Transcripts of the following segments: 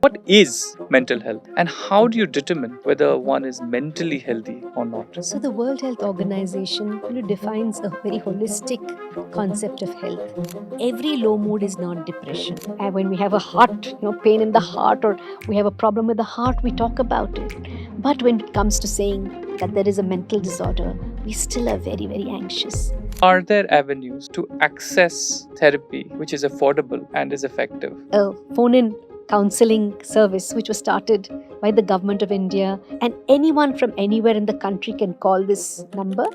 What is mental health and how do you determine whether one is mentally healthy or not? So the World Health Organization defines a very holistic concept of health. Every low mood is not depression. And when we have a heart, pain in the heart, or we have a problem with the heart, we talk about it. But when it comes to saying that there is a mental disorder, we still are very, very anxious. Are there avenues to access therapy which is affordable and is effective? A phone-in counseling service which was started by the government of India, and anyone from anywhere in the country can call this number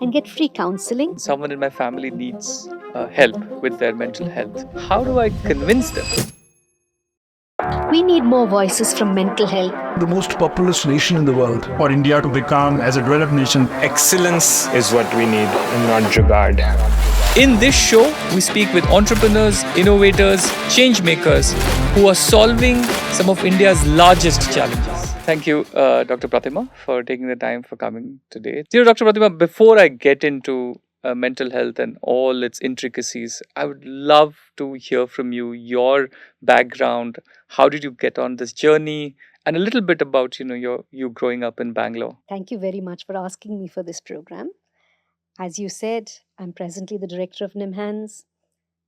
and get free counseling. Someone in my family needs help with their mental health. How do I convince them? We need more voices from mental health. The most populous nation in the world. For India to become as a developed nation, excellence is what we need and not jugaad. In this show, we speak with entrepreneurs, innovators, change makers who are solving some of India's largest challenges. Thank you, Dr. Pratima, for taking the time for coming today. Dear Dr. Pratima, before I get into mental health and all its intricacies, I would love to hear from you, your background. How did you get on this journey? And a little bit about, you growing up in Bangalore. Thank you very much for asking me for this program. As you said, I'm presently the director of NIMHANS.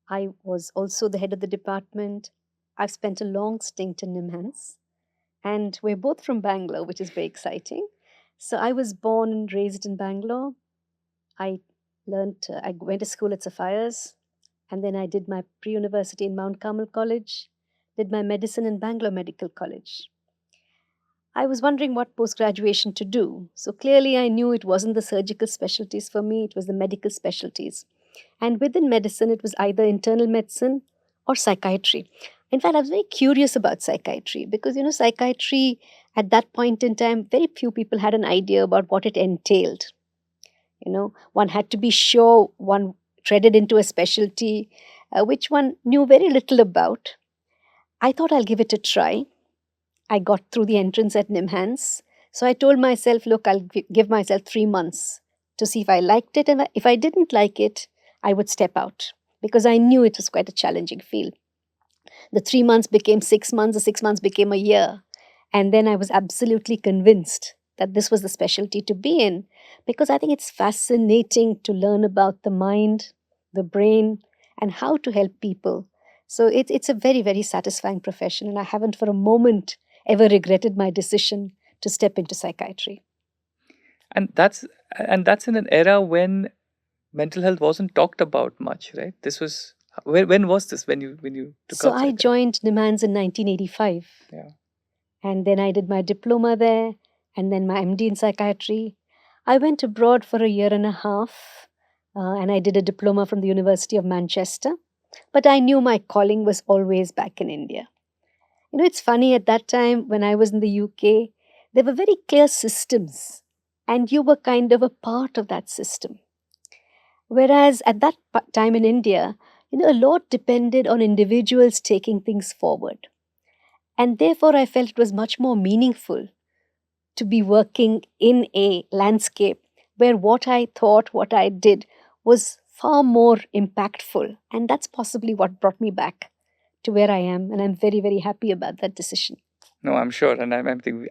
I was also the head of the department. I've spent a long stint in NIMHANS. And we're both from Bangalore, which is very exciting. So I was born and raised in Bangalore. I went to school at Sapphires. And then I did my pre-university in Mount Carmel College. Did my medicine in Bangalore Medical College. I was wondering what post-graduation to do. So clearly I knew it wasn't the surgical specialties for me, it was the medical specialties. And within medicine, it was either internal medicine or psychiatry. In fact, I was very curious about psychiatry because, psychiatry at that point in time, very few people had an idea about what it entailed. One had to be sure one treaded into a specialty which one knew very little about. I thought I'll give it a try. I got through the entrance at NIMHANS. So I told myself, look, I'll give myself 3 months to see if I liked it. And if I didn't like it, I would step out because I knew it was quite a challenging field. The 3 months became 6 months, the 6 months became a year. And then I was absolutely convinced that this was the specialty to be in because I think it's fascinating to learn about the mind, the brain, and how to help people. So it's a very, very satisfying profession. And I haven't for a moment ever regretted my decision to step into psychiatry. And that's in an era when mental health wasn't talked about much, right? This was when was this when you took So up I psychiatry? joined NIMHANS in 1985. Yeah. And then I did my diploma there and then my MD in psychiatry. I went abroad for a year and a half and I did a diploma from the University of Manchester. But I knew my calling was always back in India. It's funny, at that time when I was in the UK, there were very clear systems and you were kind of a part of that system. Whereas at that time in India, a lot depended on individuals taking things forward. And therefore, I felt it was much more meaningful to be working in a landscape where what I thought, what I did was far more impactful. And that's possibly what brought me back to where I am. And I'm very, very happy about that decision. No, I'm sure, and I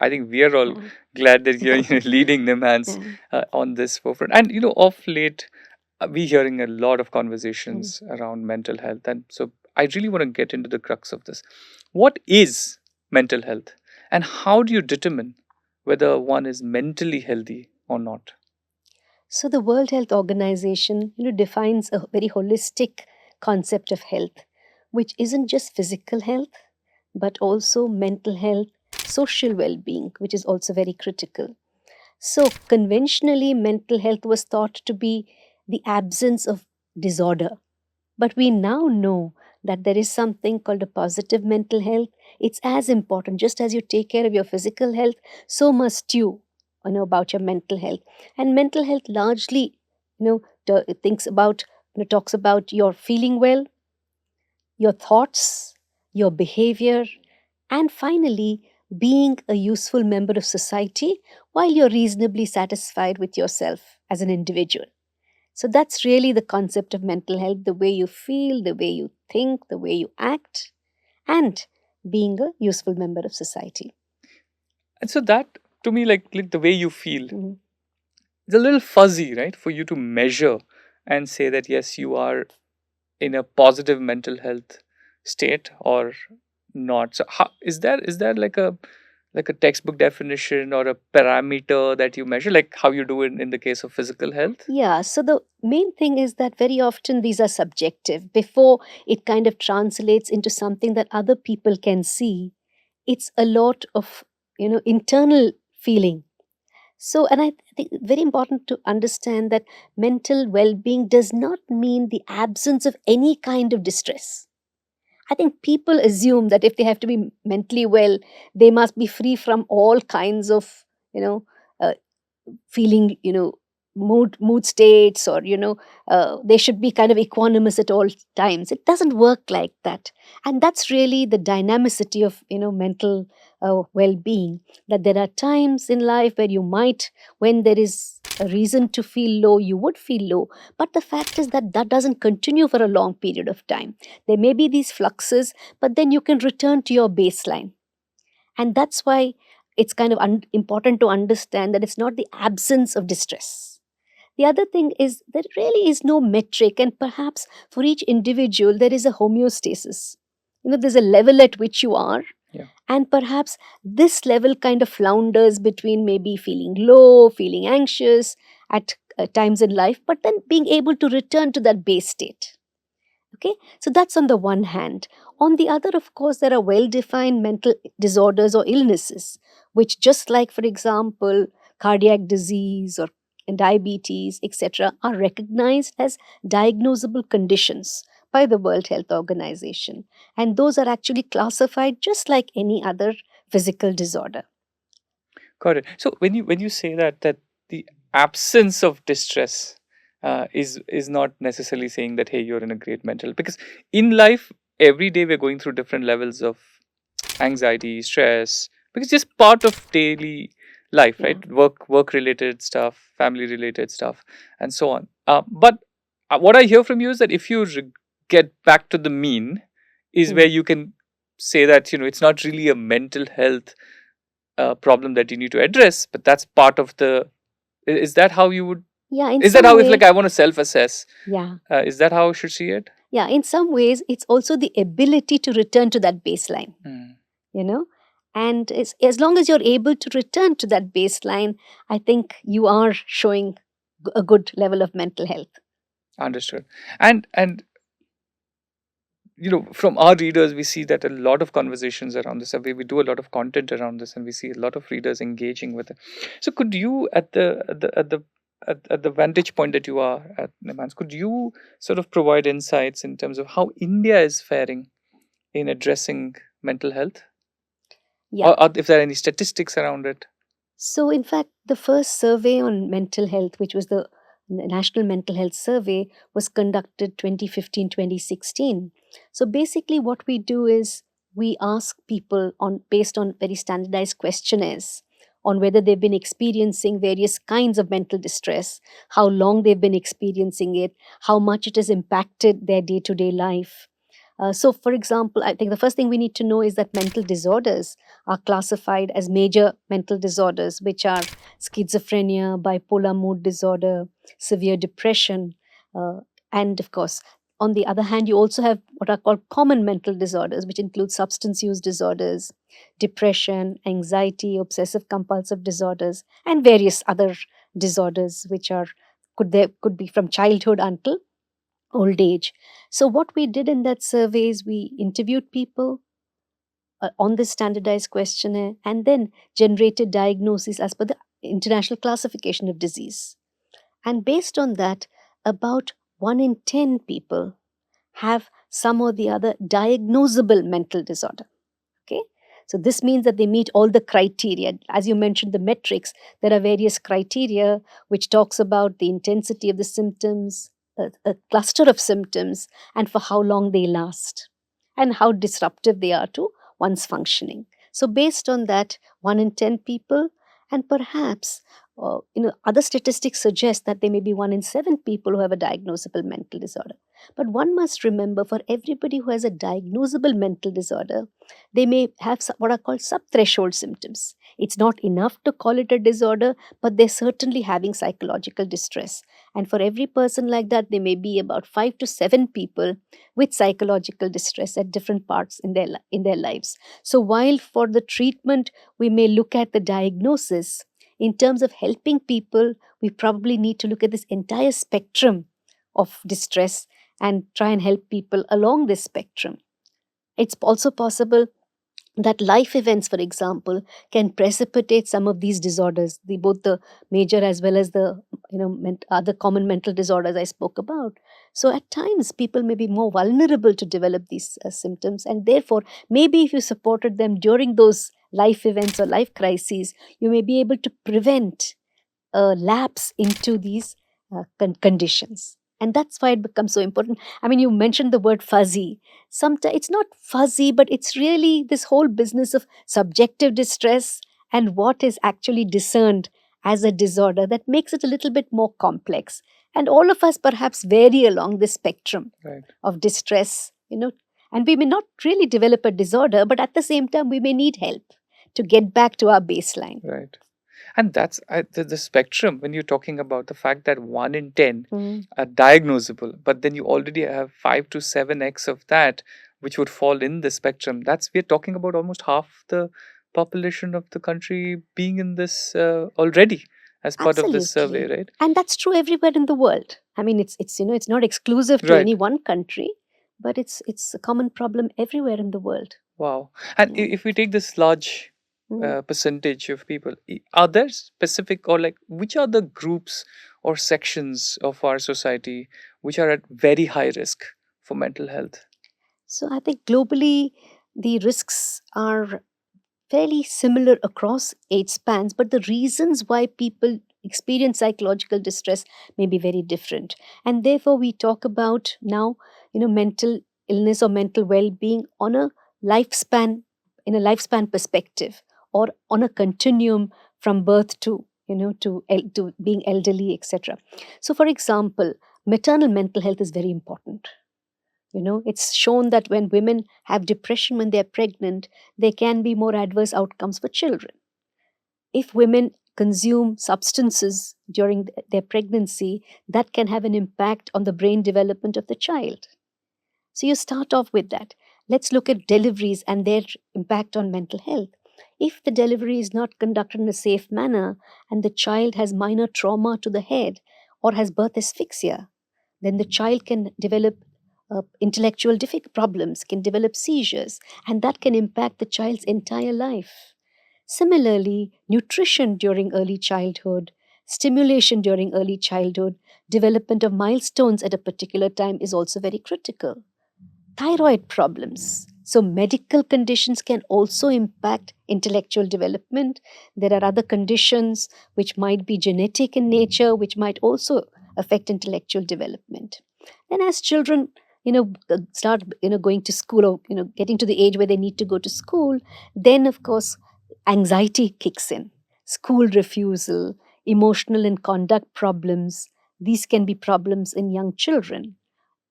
think we are all glad that you're leading NIMHANS on this forefront. And of late, we're hearing a lot of conversations around mental health, and so I really want to get into the crux of this. What is mental health, and how do you determine whether one is mentally healthy or not? So the World Health Organization, defines a very holistic concept of health, which isn't just physical health, but also mental health, social well-being, which is also very critical. So conventionally, mental health was thought to be the absence of disorder. But we now know that there is something called a positive mental health. It's as important, just as you take care of your physical health, so must you know about your mental health. And mental health largely, talks about your feeling well, your thoughts, your behavior, and finally, being a useful member of society while you're reasonably satisfied with yourself as an individual. So that's really the concept of mental health, the way you feel, the way you think, the way you act, and being a useful member of society. And so that, to me, like the way you feel, Mhm. it's a little fuzzy, right? For you to measure and say that, yes, you are in a positive mental health state or not. So how, is there like a textbook definition or a parameter that you measure, like how you do it in the case of physical health? Yeah, so the main thing is that very often these are subjective. Before it kind of translates into something that other people can see, it's a lot of, internal feeling. So, and I think it's very important to understand that mental well being does not mean the absence of any kind of distress. I think people assume that if they have to be mentally well, they must be free from all kinds of, you know, uh, feeling, mood states, or they should be kind of equanimous at all times. It doesn't work like that. And that's really the dynamicity of mental well-being, that there are times in life where you might, when there is a reason to feel low, you would feel low. But the fact is that that doesn't continue for a long period of time. There may be these fluxes, but then you can return to your baseline. And that's why it's kind of important to understand that it's not the absence of distress. The other thing is there really is no metric, and perhaps for each individual, there is a homeostasis. There's a level at which you are, Yeah. and perhaps this level kind of flounders between maybe feeling low, feeling anxious at times in life, but then being able to return to that base state. Okay, so that's on the one hand. On the other, of course, there are well defined mental disorders or illnesses, which, just like, for example, cardiac disease or diabetes, etc., are recognized as diagnosable conditions by the World Health Organization. And those are actually classified just like any other physical disorder. Got it. So when you say that the absence of distress is not necessarily saying that, hey, you're in a great mental, because in life every day we're going through different levels of anxiety, stress, because it's just part of daily life, Yeah. right? Work related stuff, family related stuff, and so on. But what I hear from you is that if you get back to the mean, is where Mm. you can say that it's not really a mental health problem that you need to address, but that's part of the. Is that how you would? Yeah, in Is that some how, if like way, I want to self-assess? yeah. Is that how I should see it? Yeah, in some ways, it's also the ability to return to that baseline. Hmm. you know and as long as you're able to return to that baseline, I think you are showing a good level of mental health. Understood. And from our readers, we see that a lot of conversations around this. We do a lot of content around this, and we see a lot of readers engaging with it. So, could you, at the vantage point that you are at, Nimans, could you sort of provide insights in terms of how India is faring in addressing mental health, Yeah. or if there are any statistics around it? So, in fact, the first survey on mental health, which was the National Mental Health Survey, was conducted 2015 2016. So, basically, what we do is we ask people based on very standardized questionnaires on whether they've been experiencing various kinds of mental distress, how long they've been experiencing it, how much it has impacted their day to day life. So, for example, I think the first thing we need to know is that mental disorders are classified as major mental disorders, which are schizophrenia, bipolar mood disorder, severe depression, uh, and of course, on the other hand, you also have what are called common mental disorders, which include substance use disorders, depression, anxiety, obsessive compulsive disorders, and various other disorders, which are could be from childhood until old age. So, what we did in that survey is we interviewed people on this standardized questionnaire and then generated diagnoses as per the International Classification of Disease. And based on that, about 1 in 10 people have some or the other diagnosable mental disorder. Okay. So this means that they meet all the criteria. As you mentioned, the metrics, there are various criteria which talks about the intensity of the symptoms, a cluster of symptoms, and for how long they last, and how disruptive they are to one's functioning. So based on that, 1 in 10 people, and perhaps other statistics suggest that there may be 1 in 7 people who have a diagnosable mental disorder. But one must remember, for everybody who has a diagnosable mental disorder, they may have what are called subthreshold symptoms. It's not enough to call it a disorder, but they're certainly having psychological distress. And for every person like that, there may be about 5 to 7 people with psychological distress at different parts in their lives. So while for the treatment we may look at the diagnosis, in terms of helping people, we probably need to look at this entire spectrum of distress and try and help people along this spectrum. It's also possible that life events, for example, can precipitate some of these disorders, both the major as well as the other common mental disorders I spoke about. So at times people may be more vulnerable to develop these symptoms, and therefore maybe if you supported them during those life events or life crises, you may be able to prevent a lapse into these conditions. And that's why it becomes so important. I mean, you mentioned the word fuzzy. Sometimes it's not fuzzy, but it's really this whole business of subjective distress and what is actually discerned as a disorder that makes it a little bit more complex. And all of us perhaps vary along this spectrum of distress, and we may not really develop a disorder, but at the same time, we may need help to get back to our baseline. Right. And that's the spectrum when you're talking about the fact that 1 in 10 are diagnosable, but then you already have 5 to 7x of that, which would fall in the spectrum. We're talking about almost half the population of the country being in this already as part of this survey, right? And that's true everywhere in the world. I mean, it's not exclusive to any one country, but it's a common problem everywhere in the world. Wow. And if we take this large percentage of people, are there specific, or like, which are the groups or sections of our society which are at very high risk for mental health? So I think globally the risks are fairly similar across age spans, but the reasons why people experience psychological distress may be very different. And therefore we talk about now mental illness or mental well-being on a lifespan, in a lifespan perspective, or on a continuum from birth to to being elderly, etc. So for example, maternal mental health is very important. It's shown that when women have depression when they're pregnant, there can be more adverse outcomes for children. If women consume substances during their pregnancy, that can have an impact on the brain development of the child. So you start off with that. Let's look at deliveries and their impact on mental health. If the delivery is not conducted in a safe manner and the child has minor trauma to the head or has birth asphyxia, then the child can develop intellectual problems, can develop seizures, and that can impact the child's entire life. Similarly, nutrition during early childhood, stimulation during early childhood, development of milestones at a particular time is also very critical. Thyroid problems. So medical conditions can also impact intellectual development. There are other conditions which might be genetic in nature, which might also affect intellectual development. Then as children start going to school, or getting to the age where they need to go to school, then of course anxiety kicks in, school refusal, emotional and conduct problems. These can be problems in young children.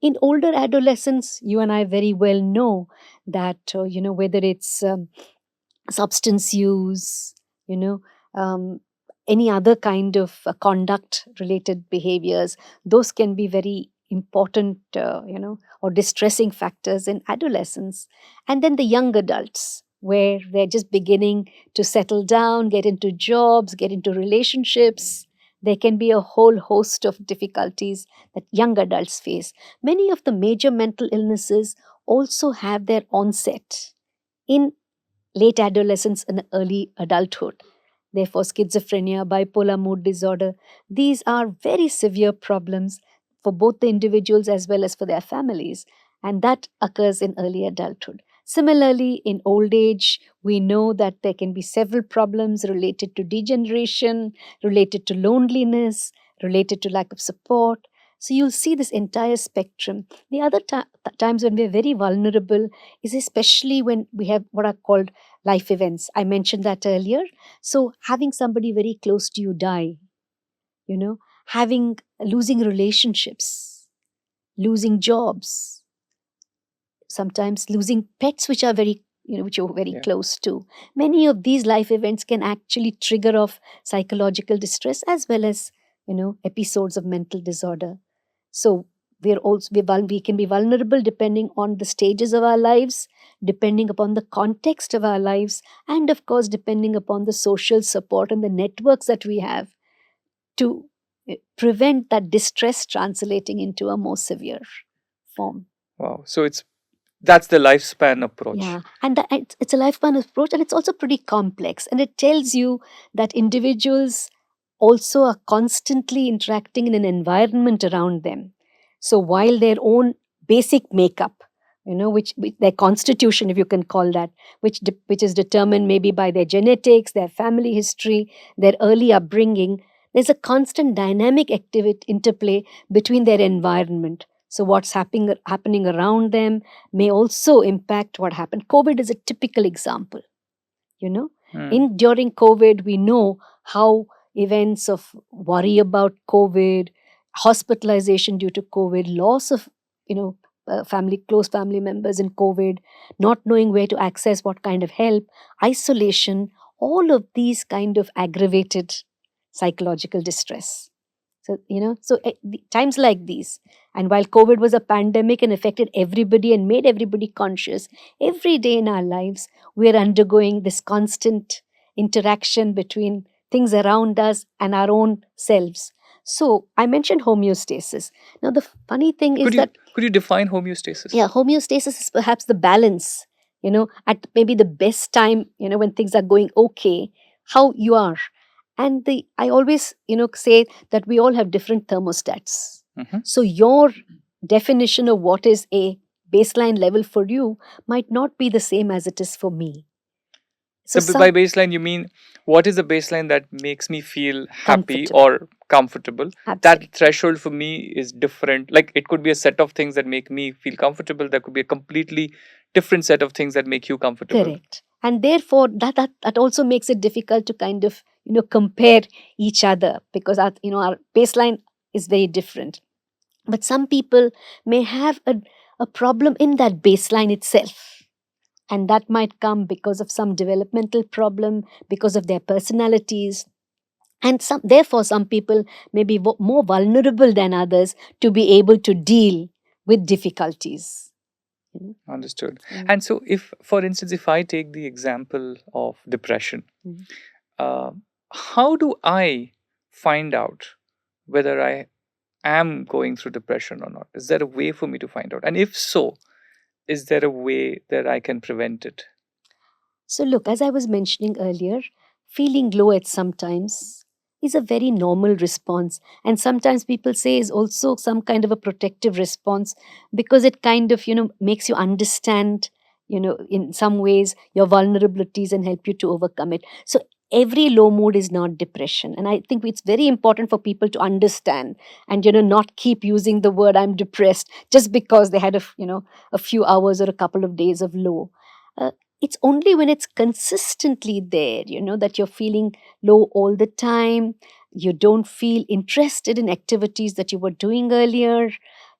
In older adolescents, you and I very well know that whether it's substance use, any other kind of conduct related behaviors, those can be very important or distressing factors in adolescence. And then the young adults, where they're just beginning to settle down, get into jobs, get into relationships, there can be a whole host of difficulties that young adults face. Many of the major mental illnesses also have their onset in late adolescence and early adulthood. Therefore, schizophrenia, bipolar mood disorder, these are very severe problems for both the individuals as well as for their families, and that occurs in early adulthood. Similarly, in old age, we know that there can be several problems related to degeneration, related to loneliness, related to lack of support. So you'll see this entire spectrum. The other times when we're very vulnerable is especially when we have what are called life events. I mentioned that earlier. So having somebody very close to you die, losing relationships, losing jobs, sometimes losing pets which are very, which you're very Yeah. close to. Many of these life events can actually trigger off psychological distress as well as, episodes of mental disorder. So we can be vulnerable depending on the stages of our lives, depending upon the context of our lives, and of course depending upon the social support and the networks that we have to prevent that distress translating into a more severe form. Wow. So that's the lifespan approach. Yeah, and it's a lifespan approach, and it's also pretty complex. And it tells you that individuals also are constantly interacting in an environment around them. So while their own basic makeup, which their constitution, if you can call that, which is determined maybe by their genetics, their family history, their early upbringing, there's a constant dynamic interplay between their environment. So what's happening around them may also impact what happened. COVID is a typical example. During COVID, we know how events of worry about COVID, hospitalization due to COVID, loss of close family members in COVID, not knowing where to access what kind of help, isolation, all of these kind of aggravated psychological distress. So, times like these, and while COVID was a pandemic and affected everybody and made everybody conscious, every day in our lives, we're undergoing this constant interaction between things around us and our own selves. So, I mentioned homeostasis. Now, the funny thing is Could you define homeostasis? Yeah, homeostasis is perhaps the balance, at maybe the best time, when things are going okay, how you are. And I always, say that we all have different thermostats. Mhm. So your definition of what is a baseline level for you might not be the same as it is for me. So So by baseline, you mean what is the baseline that makes me feel happy Comfortable. or comfortable? Absolutely. That threshold for me is different. Like it could be a set of things that make me feel comfortable. There could be a completely different set of things that make you comfortable. Correct. And therefore, that also makes it difficult to kind of, compare each other, because our baseline is very different. But some people may have a problem in that baseline itself. And that might come because of some developmental problem, because of their personalities. And therefore, some people may be more vulnerable than others to be able to deal with difficulties. Understood. And so, for instance, if I take the example of depression, how do I find out whether I am going through depression or not? Is there a way for me to find out? And if so, is there a way that I can prevent it? So, look, as I was mentioning earlier, feeling low at some times is a very normal response. And sometimes people say is also some kind of a protective response, because it kind of, makes you understand, in some ways your vulnerabilities and help you to overcome it. So, every low mood is not depression. And I think it's very important for people to understand and, not keep using the word I'm depressed just because they had a few hours or a couple of days of low. It's only when it's consistently there, that you're feeling low all the time. You don't feel interested in activities that you were doing earlier.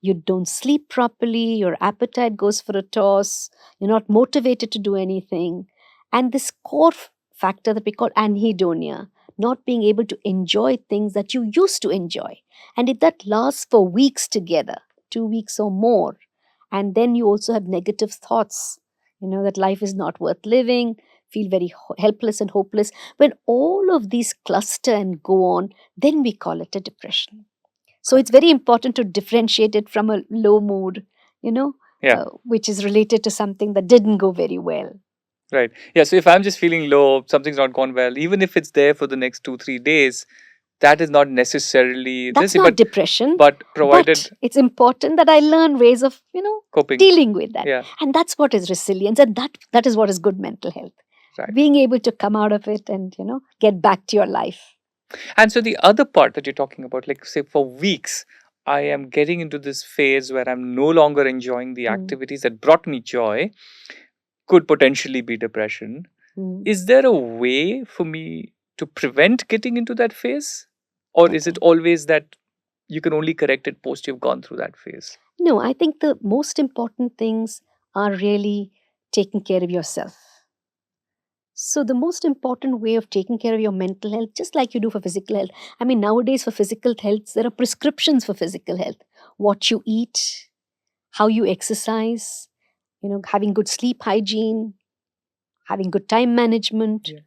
You don't sleep properly. Your appetite goes for a toss. You're not motivated to do anything. And this core factor that we call anhedonia, not being able to enjoy things that you used to enjoy. And if that lasts for weeks together, 2 weeks or more, and then you also have negative thoughts, that life is not worth living, feel very helpless and hopeless. When all of these cluster and go on, then we call it a depression. So it's very important to differentiate it from a low mood, which is related to something that didn't go very well. Right. Yeah. So if I'm just feeling low, something's not gone well, even if it's there for the next 2-3 days, that is not necessarily That's not depression. But provided But it's important that I learn ways of, coping, dealing with that. Yeah. And that's what is resilience. And that is what is good mental health. Right. Being able to come out of it and, get back to your life. And so the other part that you're talking about, like say for weeks, I am getting into this phase where I'm no longer enjoying the activities that brought me joy, could potentially be depression. Is there a way for me to prevent getting into that phase? Or is it always that you can only correct it post you've gone through that phase? No, I think the most important things are really taking care of yourself. So, the most important way of taking care of your mental health, just like you do for physical health, I mean, nowadays for physical health, there are prescriptions for physical health. What you eat, how you exercise, having good sleep hygiene, having good time management. Yeah.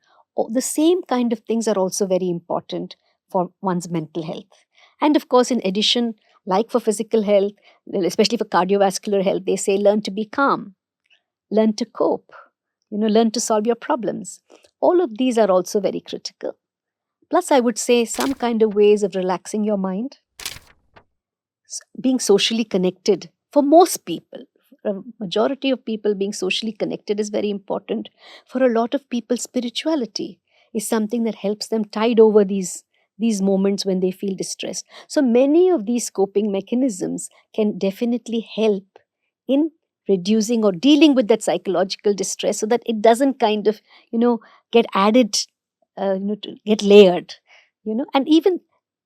The same kind of things are also very important for one's mental health. And of course, in addition, like for physical health, especially for cardiovascular health, they say learn to be calm, learn to cope, learn to solve your problems. All of these are also very critical. Plus, I would say some kind of ways of relaxing your mind, being socially connected for most people. A majority of people being socially connected is very important. For a lot of people, spirituality is something that helps them tide over these moments when they feel distressed. So many of these coping mechanisms can definitely help in reducing or dealing with that psychological distress so that it doesn't kind of, get added, to get layered, and even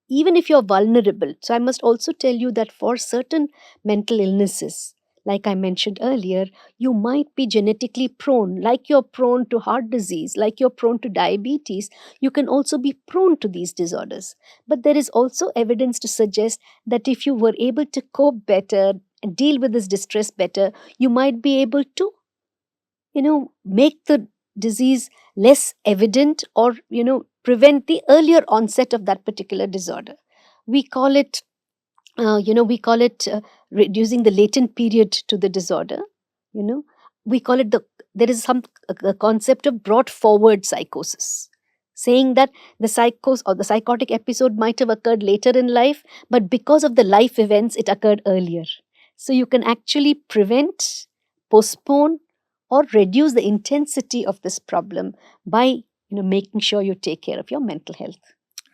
if you're vulnerable. So I must also tell you that for certain mental illnesses, like I mentioned earlier, you might be genetically prone, like you're prone to heart disease, like you're prone to diabetes, you can also be prone to these disorders. But there is also evidence to suggest that if you were able to cope better and deal with this distress better, you might be able to, make the disease less evident or, prevent the earlier onset of that particular disorder. We call it reducing the latent period to the disorder. We call it there is a concept of brought forward psychosis, saying that the psychos or the psychotic episode might have occurred later in life, but because of the life events, it occurred earlier. So you can actually prevent, postpone, or reduce the intensity of this problem by making sure you take care of your mental health.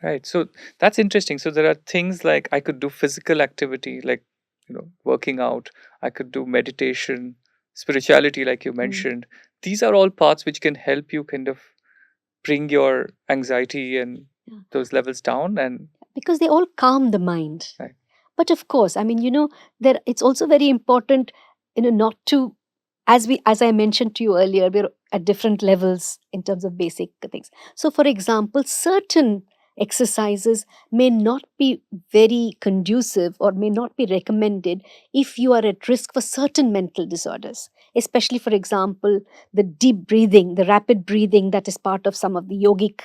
Right. So that's interesting. So there are things like I could do physical activity, like, working out. I could do meditation, spirituality, like you mentioned. These are all parts which can help you kind of bring your anxiety and those levels down. And because they all calm the mind. right. But of course, I mean, it's also very important, not to, as I mentioned to you earlier, we're at different levels in terms of basic things. So, for example, certain exercises may not be very conducive or may not be recommended if you are at risk for certain mental disorders, especially, for example, the deep breathing, the rapid breathing that is part of some of the yogic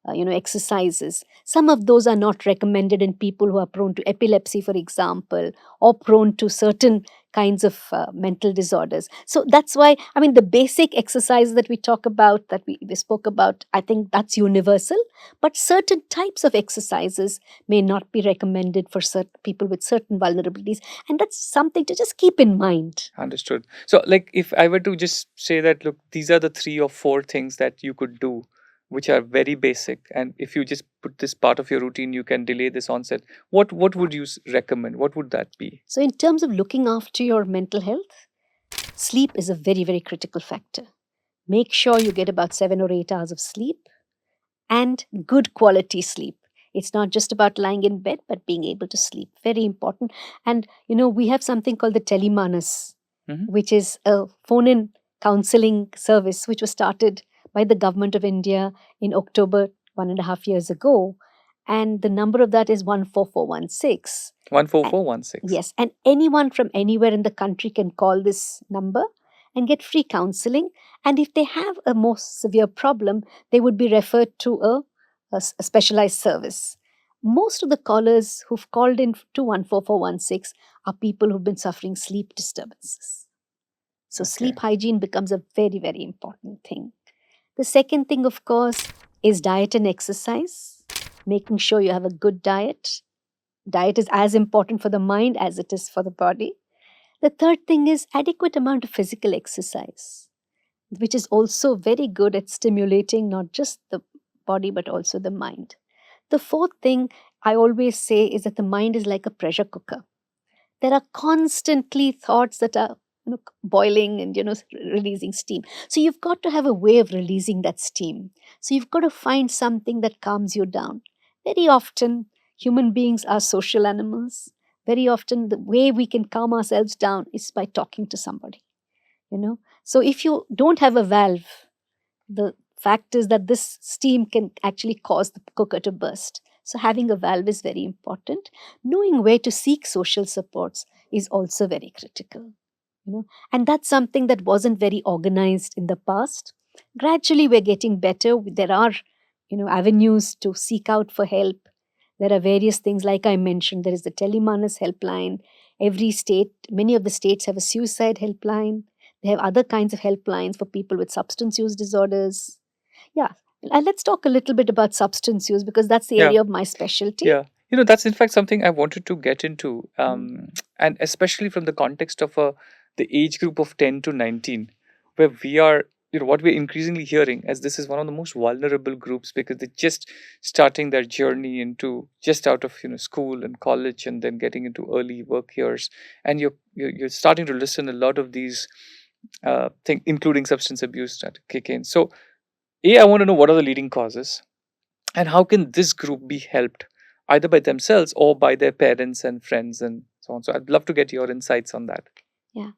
exercises. Some of those are not recommended in people who are prone to epilepsy, for example, or prone to certain kinds of mental disorders. So that's why, I mean, the basic exercise that we talk about, that we spoke about, I think that's universal. But certain types of exercises may not be recommended for certain people with certain vulnerabilities. And that's something to just keep in mind. Understood. So, like, if I were to just say that, look, these are the 3 or 4 things that you could do, which are very basic, and if you just put this part of your routine, you can delay this onset. What would you recommend? What would that be? So, in terms of looking after your mental health, sleep is a very, very critical factor. Make sure you get about 7 or 8 hours of sleep and good quality sleep. It's not just about lying in bed, but being able to sleep. Very important. And, we have something called the Telemanas, which is a phone-in counseling service, which was started by the government of India in October 1.5 years ago. And the number of that is 14416. 14416. Yes. And anyone from anywhere in the country can call this number and get free counseling. And if they have a more severe problem, they would be referred to a specialized service. Most of the callers who've called in to 14416 are people who've been suffering sleep disturbances. So sleep hygiene becomes a very, very important thing. The second thing, of course, is diet and exercise. Making sure you have a good diet. Diet is as important for the mind as it is for the body. The third thing is adequate amount of physical exercise, which is also very good at stimulating not just the body but also the mind. The fourth thing I always say is that the mind is like a pressure cooker. There are constantly thoughts that are boiling and releasing steam. So you've got to have a way of releasing that steam. So you've got to find something that calms you down. Very often, Human beings are social animals. Very often, the way we can calm ourselves down is by talking to somebody, you know. So if you don't have a valve, the fact is that this steam can actually cause the cooker to burst. So having a valve is very important. Knowing where to seek social supports is also very critical, you know. And that's something that wasn't very organized in the past. Gradually, we're getting better. There are, avenues to seek out for help. There are various things, like I mentioned, there is the Telemanas helpline. Every state, many of the states have a suicide helpline. They have other kinds of helplines for people with substance use disorders. Yeah. And let's talk a little bit about substance use, because that's the Yeah. area of my specialty. Yeah. That's in fact something I wanted to get into, and especially from the context of the age group of 10 to 19, where we are, what we're increasingly hearing as this is one of the most vulnerable groups, because they're just starting their journey into just out of school and college, and then getting into early work years, and you're starting to listen a lot of these things, including substance abuse, that kick in. So, I want to know, what are the leading causes, and how can this group be helped either by themselves or by their parents and friends and so on. So I'd love to get your insights on that. Yeah.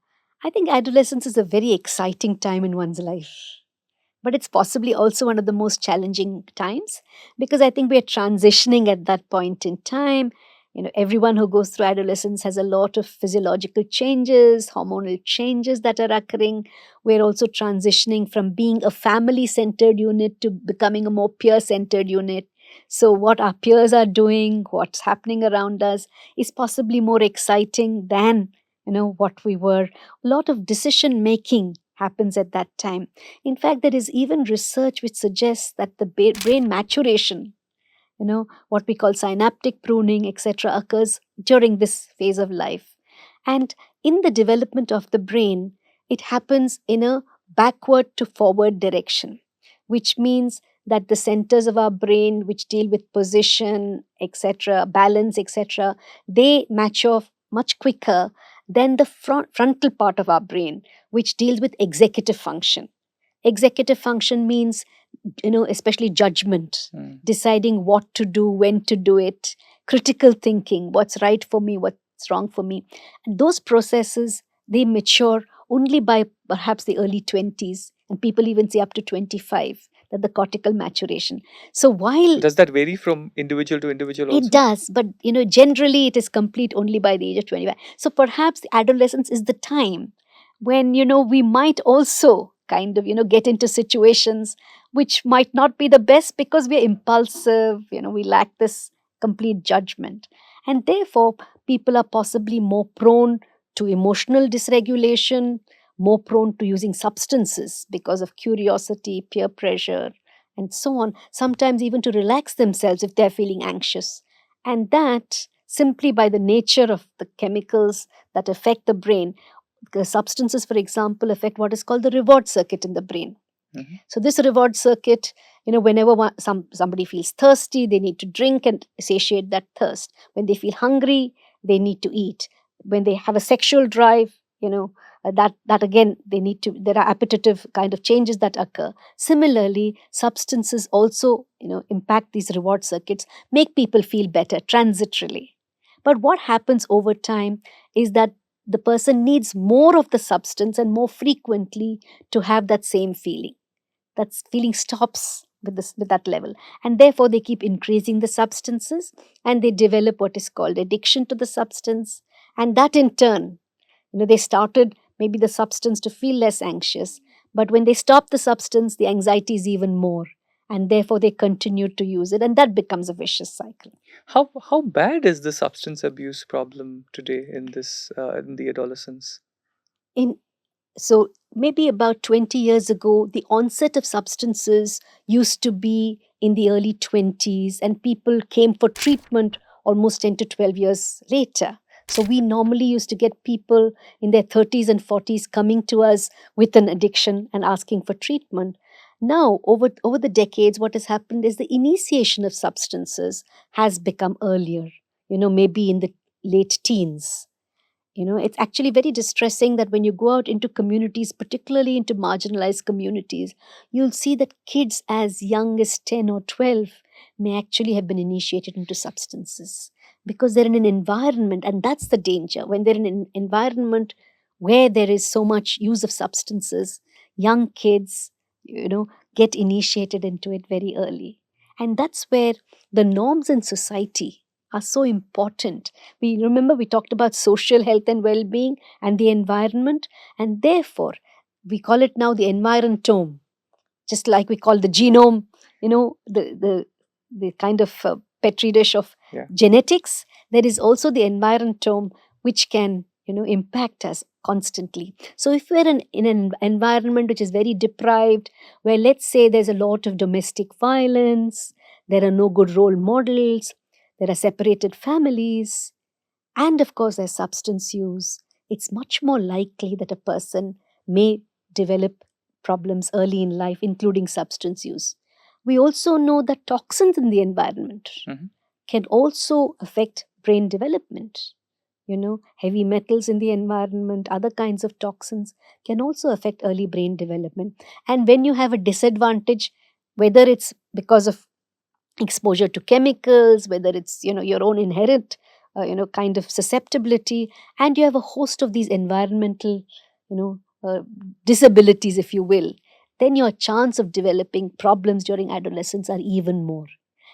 I think adolescence is a very exciting time in one's life, but it's possibly also one of the most challenging times, because I think we're transitioning at that point in time. Everyone who goes through adolescence has a lot of physiological changes, hormonal changes that are occurring. We're also transitioning from being a family centered unit to becoming a more peer centered unit. So, what our peers are doing, what's happening around us, is possibly more exciting than what we were. A lot of decision making happens at that time. In fact, there is even research which suggests that the brain maturation, what we call synaptic pruning, etc., occurs during this phase of life. And in the development of the brain, it happens in a backward to forward direction, which means that the centers of our brain, which deal with position, etc., balance, etc., they mature much quicker than the frontal part of our brain, which deals with executive function. Executive function means, especially judgment, deciding what to do, when to do it, critical thinking, what's right for me, what's wrong for me. And those processes, they mature only by perhaps the early 20s, and people even say up to 25, that the cortical maturation. So while does that vary from individual to individual also? it does, but generally it is complete only by the age of 25. So perhaps the adolescence is the time when we might also kind of get into situations which might not be the best, because we're impulsive, we lack this complete judgment, and therefore people are possibly more prone to emotional dysregulation, more prone to using substances because of curiosity, peer pressure, and so on, sometimes even to relax themselves if they're feeling anxious. And that, simply by the nature of the chemicals that affect the brain, the substances, for example, affect what is called the reward circuit in the brain. Mm-hmm. So this reward circuit, whenever somebody feels thirsty, they need to drink and satiate that thirst. When they feel hungry, they need to eat. When they have a sexual drive, that again, there are appetitive kind of changes that occur. Similarly, substances also, impact these reward circuits, make people feel better transitorily. But what happens over time is that the person needs more of the substance and more frequently to have that same feeling. That feeling stops with that level, and therefore they keep increasing the substances, and they develop what is called addiction to the substance. And that in turn, they started maybe the substance to feel less anxious, but when they stop the substance, the anxiety is even more, and therefore they continue to use it, and that becomes a vicious cycle. How bad is the substance abuse problem today in the adolescence? So maybe about 20 years ago, the onset of substances used to be in the early 20s, and people came for treatment almost 10 to 12 years later. So we normally used to get people in their 30s and 40s coming to us with an addiction and asking for treatment. Now, over the decades, what has happened is the initiation of substances has become earlier, maybe in the late teens. It's actually very distressing that when you go out into communities, particularly into marginalized communities, you'll see that kids as young as 10 or 12 may actually have been initiated into substances because they're in an environment, and that's the danger. When they're in an environment where there is so much use of substances, young kids, get initiated into it very early. And that's where the norms in society are so important. We talked about social health and well-being and the environment, and therefore we call it now the envirotome, just like we call the genome, the kind of petri dish of genetics. There is also the envirotome, which can impact us constantly. So if we're in an environment which is very deprived, where let's say there's a lot of domestic violence, there are no good role models, there are separated families, and of course there's substance use, it's much more likely that a person may develop problems early in life, including substance use. We also know that toxins in the environment can also affect brain development. Heavy metals in the environment, other kinds of toxins can also affect early brain development. And when you have a disadvantage, whether it's because of exposure to chemicals, whether it's your own inherent kind of susceptibility, and you have a host of these environmental disabilities, if you will, then your chance of developing problems during adolescence are even more.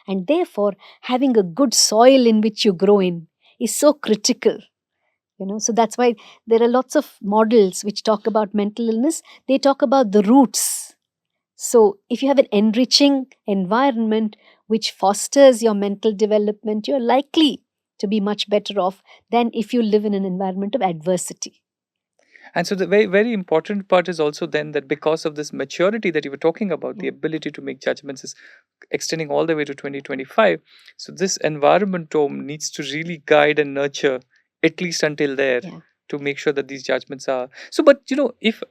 And therefore, having a good soil in which you grow in is so critical. So that's why there are lots of models which talk about mental illness. They talk about the roots. So if you have an enriching environment which fosters your mental development, you're likely to be much better off than if you live in an environment of adversity. And so the very, very important part is also then that because of this maturity that you were talking about, the ability to make judgments is extending all the way to 2025. So this environmentome needs to really guide and nurture at least until there. To make sure that these judgments are so. But if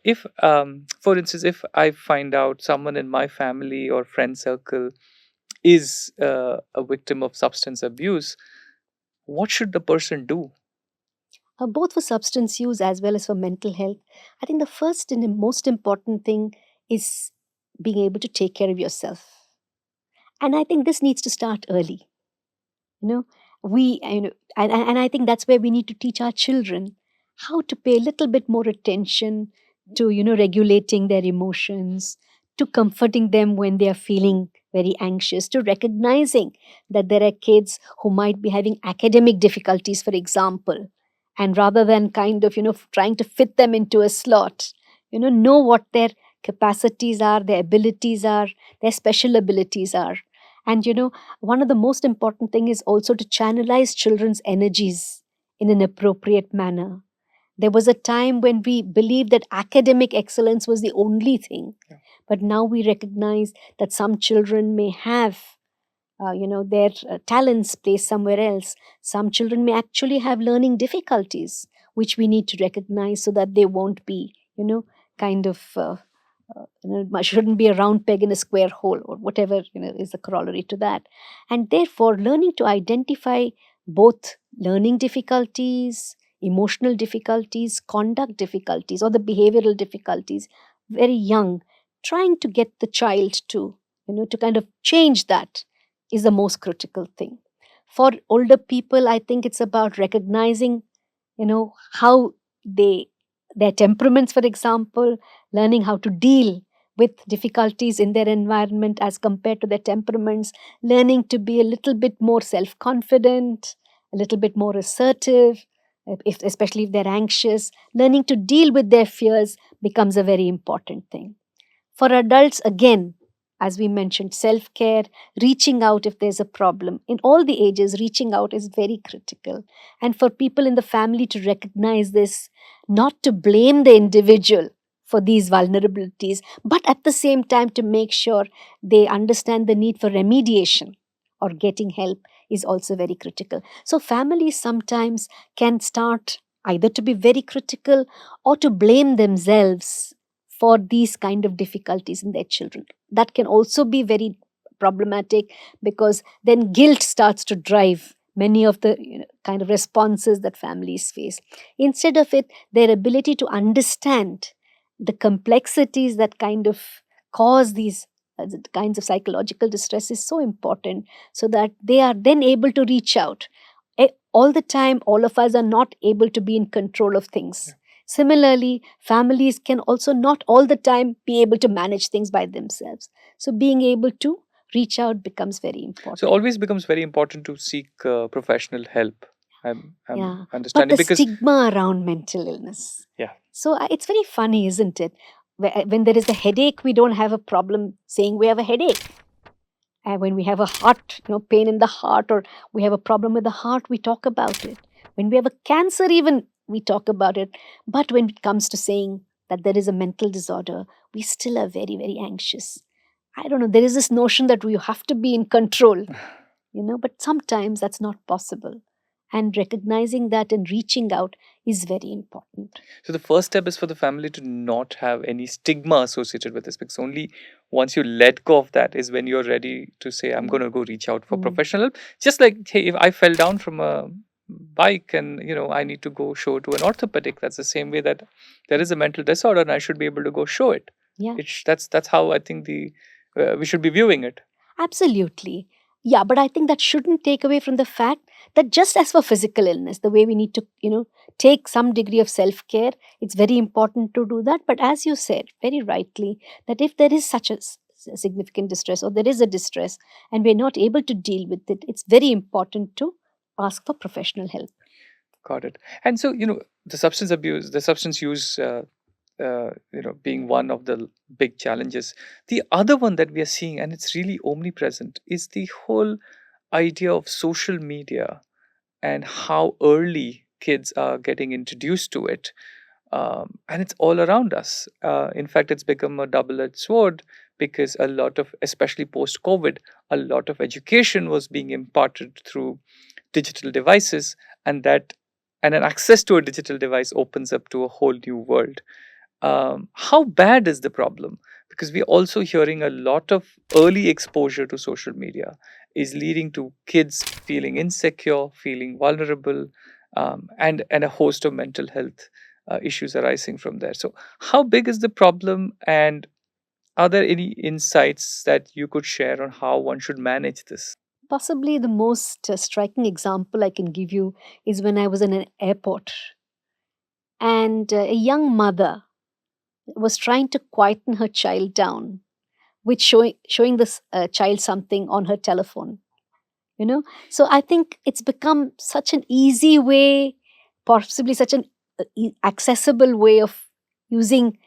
for instance, if I find out someone in my family or friend circle is a victim of substance abuse, what should the person do? Both for substance use as well as for mental health, I think the first and the most important thing is being able to take care of yourself. And I think this needs to start early. And I think that's where we need to teach our children how to pay a little bit more attention to regulating their emotions, to comforting them when they are feeling very anxious, to recognizing that there are kids who might be having academic difficulties, for example, and rather than kind of trying to fit them into a slot, know what their capacities are, their abilities are, their special abilities are. And one of the most important thing is also to channelize children's energies in an appropriate manner. There was a time when we believed that academic excellence was the only thing. But now we recognize that some children may have, their talents placed somewhere else. Some children may actually have learning difficulties, which we need to recognize so that they won't be, kind of, shouldn't be a round peg in a square hole, or whatever, is the corollary to that. And therefore, learning to identify both learning difficulties, emotional difficulties, conduct difficulties, or the behavioral difficulties very young, trying to get the child to kind of change that is the most critical thing. For older people, I think it's about recognizing how their temperaments, for example, learning how to deal with difficulties in their environment as compared to their temperaments, learning to be a little bit more self-confident, a little bit more assertive, especially if they're anxious. Learning to deal with their fears becomes a very important thing. For adults, again, as we mentioned, self-care, reaching out if there's a problem. In all the ages, reaching out is very critical. And for people in the family to recognize this, not to blame the individual for these vulnerabilities, but at the same time to make sure they understand the need for remediation or getting help is also very critical. So families sometimes can start either to be very critical or to blame themselves for these kind of difficulties in their children. That can also be very problematic, because then guilt starts to drive many of the kind of responses that families face. Instead of it, their ability to understand the complexities that kind of cause these kinds of psychological distress is so important, so that they are then able to reach out. All the time, all of us are not able to be in control of things. Yeah. Similarly, families can also not all the time be able to manage things by themselves. So being able to reach out becomes very important. So always becomes very important to seek professional help. I'm Yeah, but understanding the because stigma around mental illness. yeah, So it's very funny, isn't it? When there is a headache, we don't have a problem saying we have a headache. And when we have a heart, pain in the heart, or we have a problem with the heart, we talk about it. When we have a cancer, even we talk about it. But when it comes to saying that there is a mental disorder, we still are very, very anxious. I don't know. There is this notion that we have to be in control, but sometimes that's not possible. And recognizing that and reaching out is very important. so the first step is for the family to not have any stigma associated with this, because only once you let go of that is when you're ready to say, I'm going to go reach out for professional help. Just like, hey, if I fell down from a bike and I need to go show to an orthopedic, that's the same way that there is a mental disorder and I should be able to go show it. Yeah. That's how I think we should be viewing it. Absolutely. Yeah, but I think that shouldn't take away from the fact that just as for physical illness, the way we need to, take some degree of self-care, it's very important to do that. But as you said very rightly, that if there is such a significant distress, or there is a distress and we're not able to deal with it, it's very important to ask for professional help. Got it. And so, the substance use, being one of the big challenges. The other one that we are seeing, and it's really omnipresent, is the whole idea of social media and how early kids are getting introduced to it. And it's all around us. In fact, it's become a double-edged sword, because a lot of, especially post-COVID, a lot of education was being imparted through digital devices, and an access to a digital device opens up to a whole new world. How bad is the problem? Because we're also hearing a lot of early exposure to social media is leading to kids feeling insecure, feeling vulnerable, and a host of mental health issues arising from there. So, how big is the problem, and are there any insights that you could share on how one should manage this? Possibly the most striking example I can give you is when I was in an airport, and a young mother was trying to quieten her child down with showing this child something on her telephone. So I think it's become such an easy way, possibly such an accessible way of using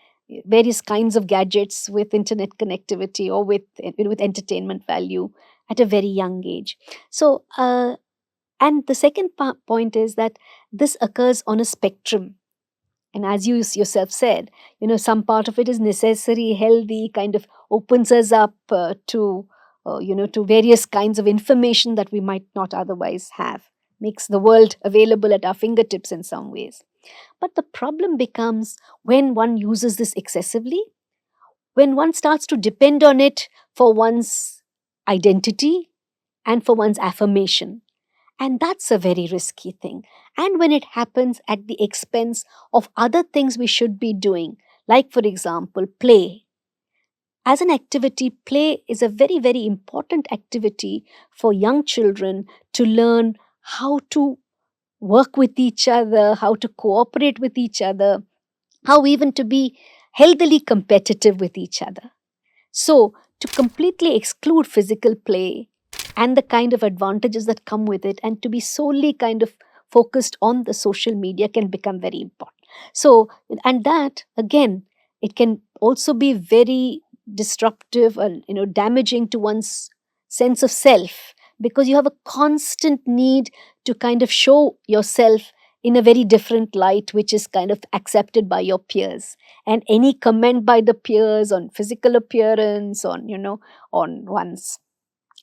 various kinds of gadgets with internet connectivity, or with entertainment value at a very young age. So and the second point is that this occurs on a spectrum. And as you yourself said, some part of it is necessary, healthy, kind of opens us up to various kinds of information that we might not otherwise have, makes the world available at our fingertips in some ways. But the problem becomes when one uses this excessively, when one starts to depend on it for one's identity and for one's affirmation. And that's a very risky thing. And when it happens at the expense of other things we should be doing, like, for example, play. As an activity, play is a very, very important activity for young children to learn how to work with each other, how to cooperate with each other, how even to be healthily competitive with each other. So, to completely exclude physical play and the kind of advantages that come with it, and to be solely kind of focused on the social media, can become very important. So, and that again, it can also be very disruptive and damaging to one's sense of self, because you have a constant need to kind of show yourself in a very different light, which is kind of accepted by your peers. And any comment by the peers on physical appearance, on on one's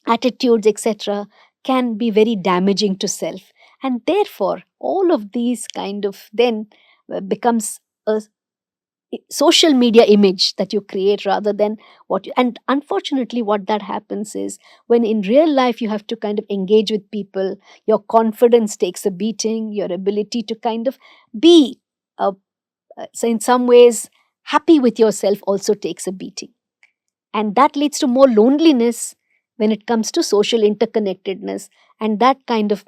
attitudes, etc., can be very damaging to self. And therefore all of these kind of then becomes a social media image that you create rather than what you, and unfortunately what that happens is when in real life you have to kind of engage with people, your confidence takes a beating, your ability to kind of be so in some ways happy with yourself also takes a beating, and that leads to more loneliness when it comes to social interconnectedness, and that kind of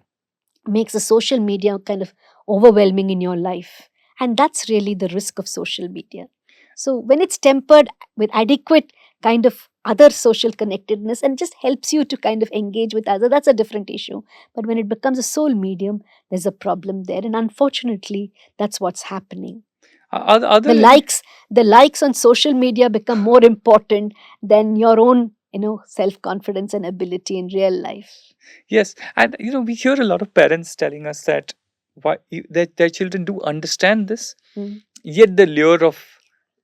makes the social media kind of overwhelming in your life. And that's really the risk of social media. So when it's tempered with adequate kind of other social connectedness and just helps you to kind of engage with others, that's a different issue. But when it becomes a sole medium, there's a problem there. And unfortunately, that's what's happening. Are The there any- likes on social media become more important than your own, self-confidence and ability in real life. Yes, and we hear a lot of parents telling us that that their children do understand this, Mm. yet the lure of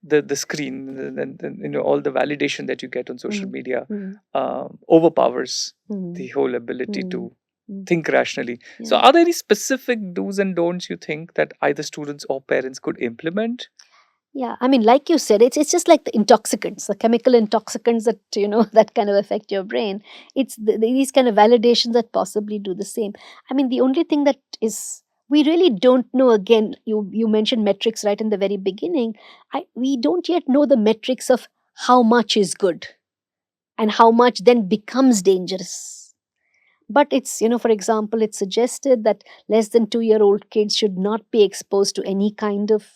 the screen and all the validation that you get on social Mm. media Mm. overpowers Mm. the whole ability Mm. to Mm. think rationally. So, Yeah. are there any specific do's and don'ts you think that either students or parents could implement? Yeah, I mean, like you said, it's just like the intoxicants, the chemical intoxicants that that kind of affect your brain. It's these kind of validations that possibly do the same. I mean, the only thing that is we really don't know. Again, you mentioned metrics right in the very beginning. We don't yet know the metrics of how much is good and how much then becomes dangerous. But it's, for example, it's suggested that less than 2-year-old kids should not be exposed to any kind of,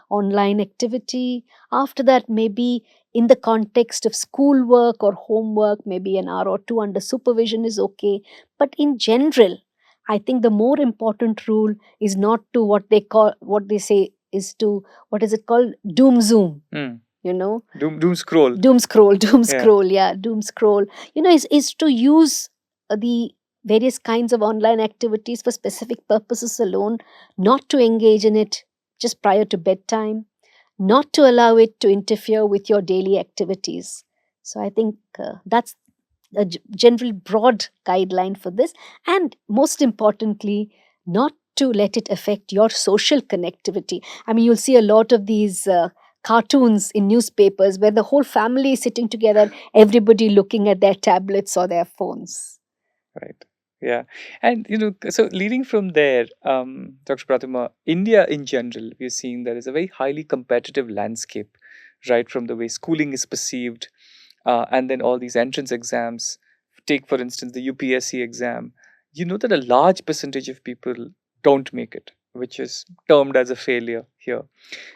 online activity. After that, maybe in the context of schoolwork or homework, maybe an hour or two under supervision is okay. But in general, I think the more important rule is not to what they say is to, what is it called? Doom zoom, Hmm. you know, Doom scroll. doom scroll, doom Yeah. scroll, yeah, doom scroll, is to use the various kinds of online activities for specific purposes alone, not to engage in it just prior to bedtime, not to allow it to interfere with your daily activities. So I think that's a general broad guideline for this, and most importantly, not to let it affect your social connectivity. I mean, you'll see a lot of these cartoons in newspapers where the whole family is sitting together, everybody looking at their tablets or their phones. Right. Yeah. And, so leading from there, Dr. Pratima, India in general, we're seeing there is a very highly competitive landscape, right? From the way schooling is perceived, and then all these entrance exams. Take, for instance, the UPSC exam. You know that a large percentage of people don't make it, which is termed as a failure here.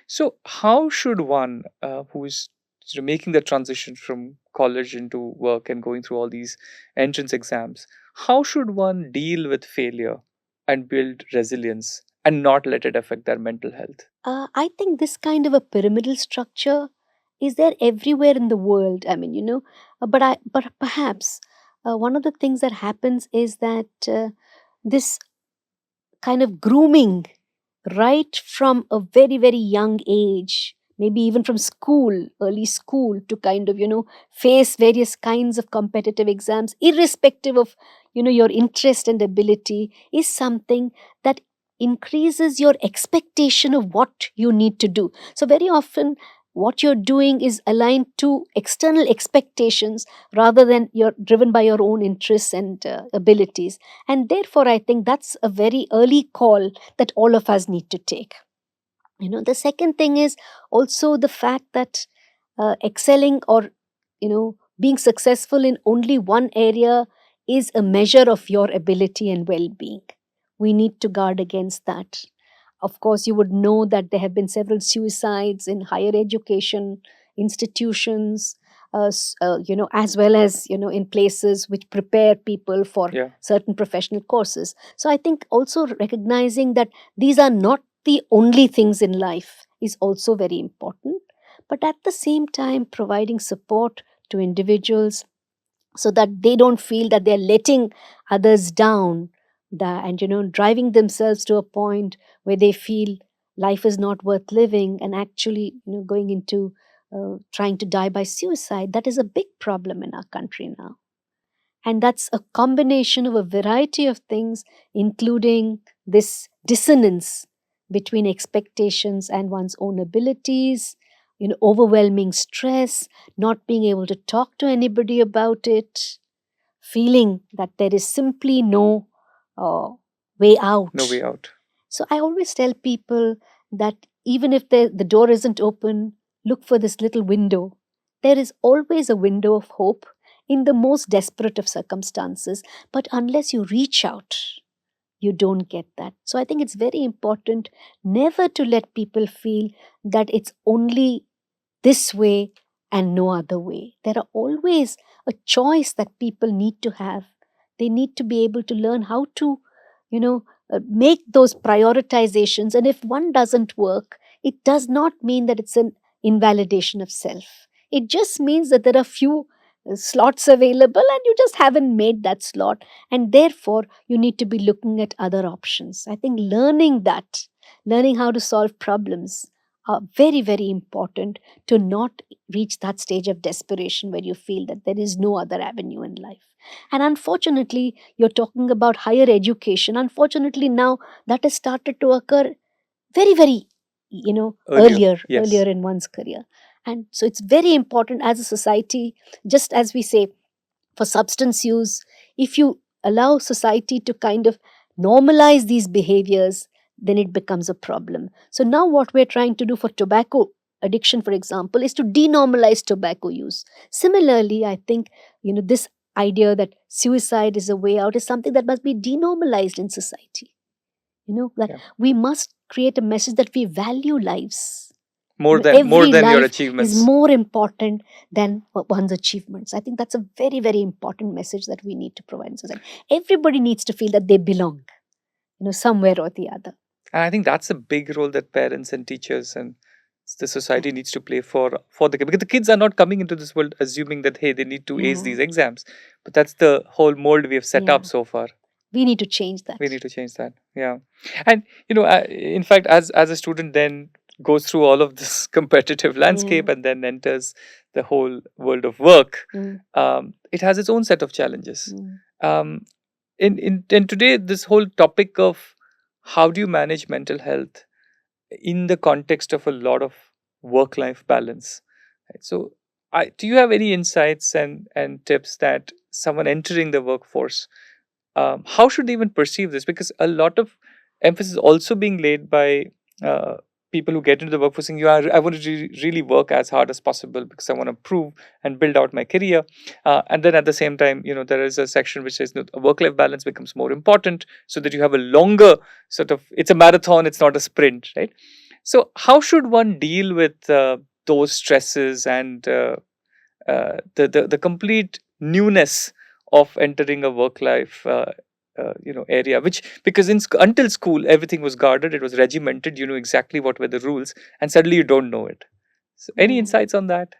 So, how should one who is making the transition from college into work and going through all these entrance exams, how should one deal with failure and build resilience and not let it affect their mental health? I think this kind of a pyramidal structure is there everywhere in the world. I mean, but perhaps one of the things that happens is that this kind of grooming right from a very, very young age, maybe even from school, early school, to kind of, face various kinds of competitive exams, irrespective of, your interest and ability, is something that increases your expectation of what you need to do. So, very often, what you're doing is aligned to external expectations rather than you're driven by your own interests and abilities. And therefore, I think that's a very early call that all of us need to take. The second thing is also the fact that excelling or, being successful in only one area is a measure of your ability and well being. We need to guard against that. Of course, you would know that there have been several suicides in higher education institutions, as well as, in places which prepare people for Yeah. certain professional courses. So I think also recognizing that these are not the only things in life is also very important. But at the same time, providing support to individuals so that they don't feel that they're letting others down, and driving themselves to a point where they feel life is not worth living and actually going into trying to die by suicide. That is a big problem in our country now, and that's a combination of a variety of things, including this dissonance between expectations and one's own abilities, overwhelming stress, not being able to talk to anybody about it, feeling that there is simply no uh, way out. No way out. So I always tell people that even if the door isn't open, look for this little window. There is always a window of hope in the most desperate of circumstances, but unless you reach out, you don't get that. So I think it's very important never to let people feel that it's only this way and no other way. There are always a choice that people need to have. They need to be able to learn how to, make those prioritizations. And if one doesn't work, it does not mean that it's an invalidation of self. It just means that there are few slots available and you just haven't made that slot. And therefore, you need to be looking at other options. I think learning how to solve problems are very, very important to not reach that stage of desperation where you feel that there is no other avenue in life. And unfortunately, you're talking about higher education. Unfortunately, now that has started to occur very, very, earlier Yes. in one's career. And so it's very important as a society, just as we say for substance use, if you allow society to kind of normalize these behaviors, then it becomes a problem. So now what we're trying to do for tobacco addiction, for example, is to denormalize tobacco use. Similarly, I think, this idea that suicide is a way out is something that must be denormalized in society. That Yeah. we must create a message that we value lives. More than Every your life achievements. is more important than one's achievements. I think that's a very, very important message that we need to provide in society. Everybody needs to feel that they belong, somewhere or the other. And I think that's a big role that parents and teachers and the society needs to play for the kids, because the kids are not coming into this world assuming that hey, they need to ace these exams, but that's the whole mold we have set up so far. We need to change that. We need to change that. Yeah. And in fact, as a student then goes through all of this competitive landscape and then enters the whole world of work, it has its own set of challenges. In today, this whole topic of how do you manage mental health in the context of a lot of work-life balance, right? So do you have any insights and tips that someone entering the workforce, how should they even perceive this? Because a lot of emphasis also being laid by people who get into the workforce saying, I want to really work as hard as possible because I want to prove and build out my career. And then at the same time, there is a section which says a work-life balance becomes more important so that you have a longer sort of, it's a marathon, it's not a sprint, right? So how should one deal with those stresses and the complete newness of entering a work life area, which because until school everything was guarded, it was regimented, you know exactly what were the rules, and suddenly you don't know it. So any insights on that?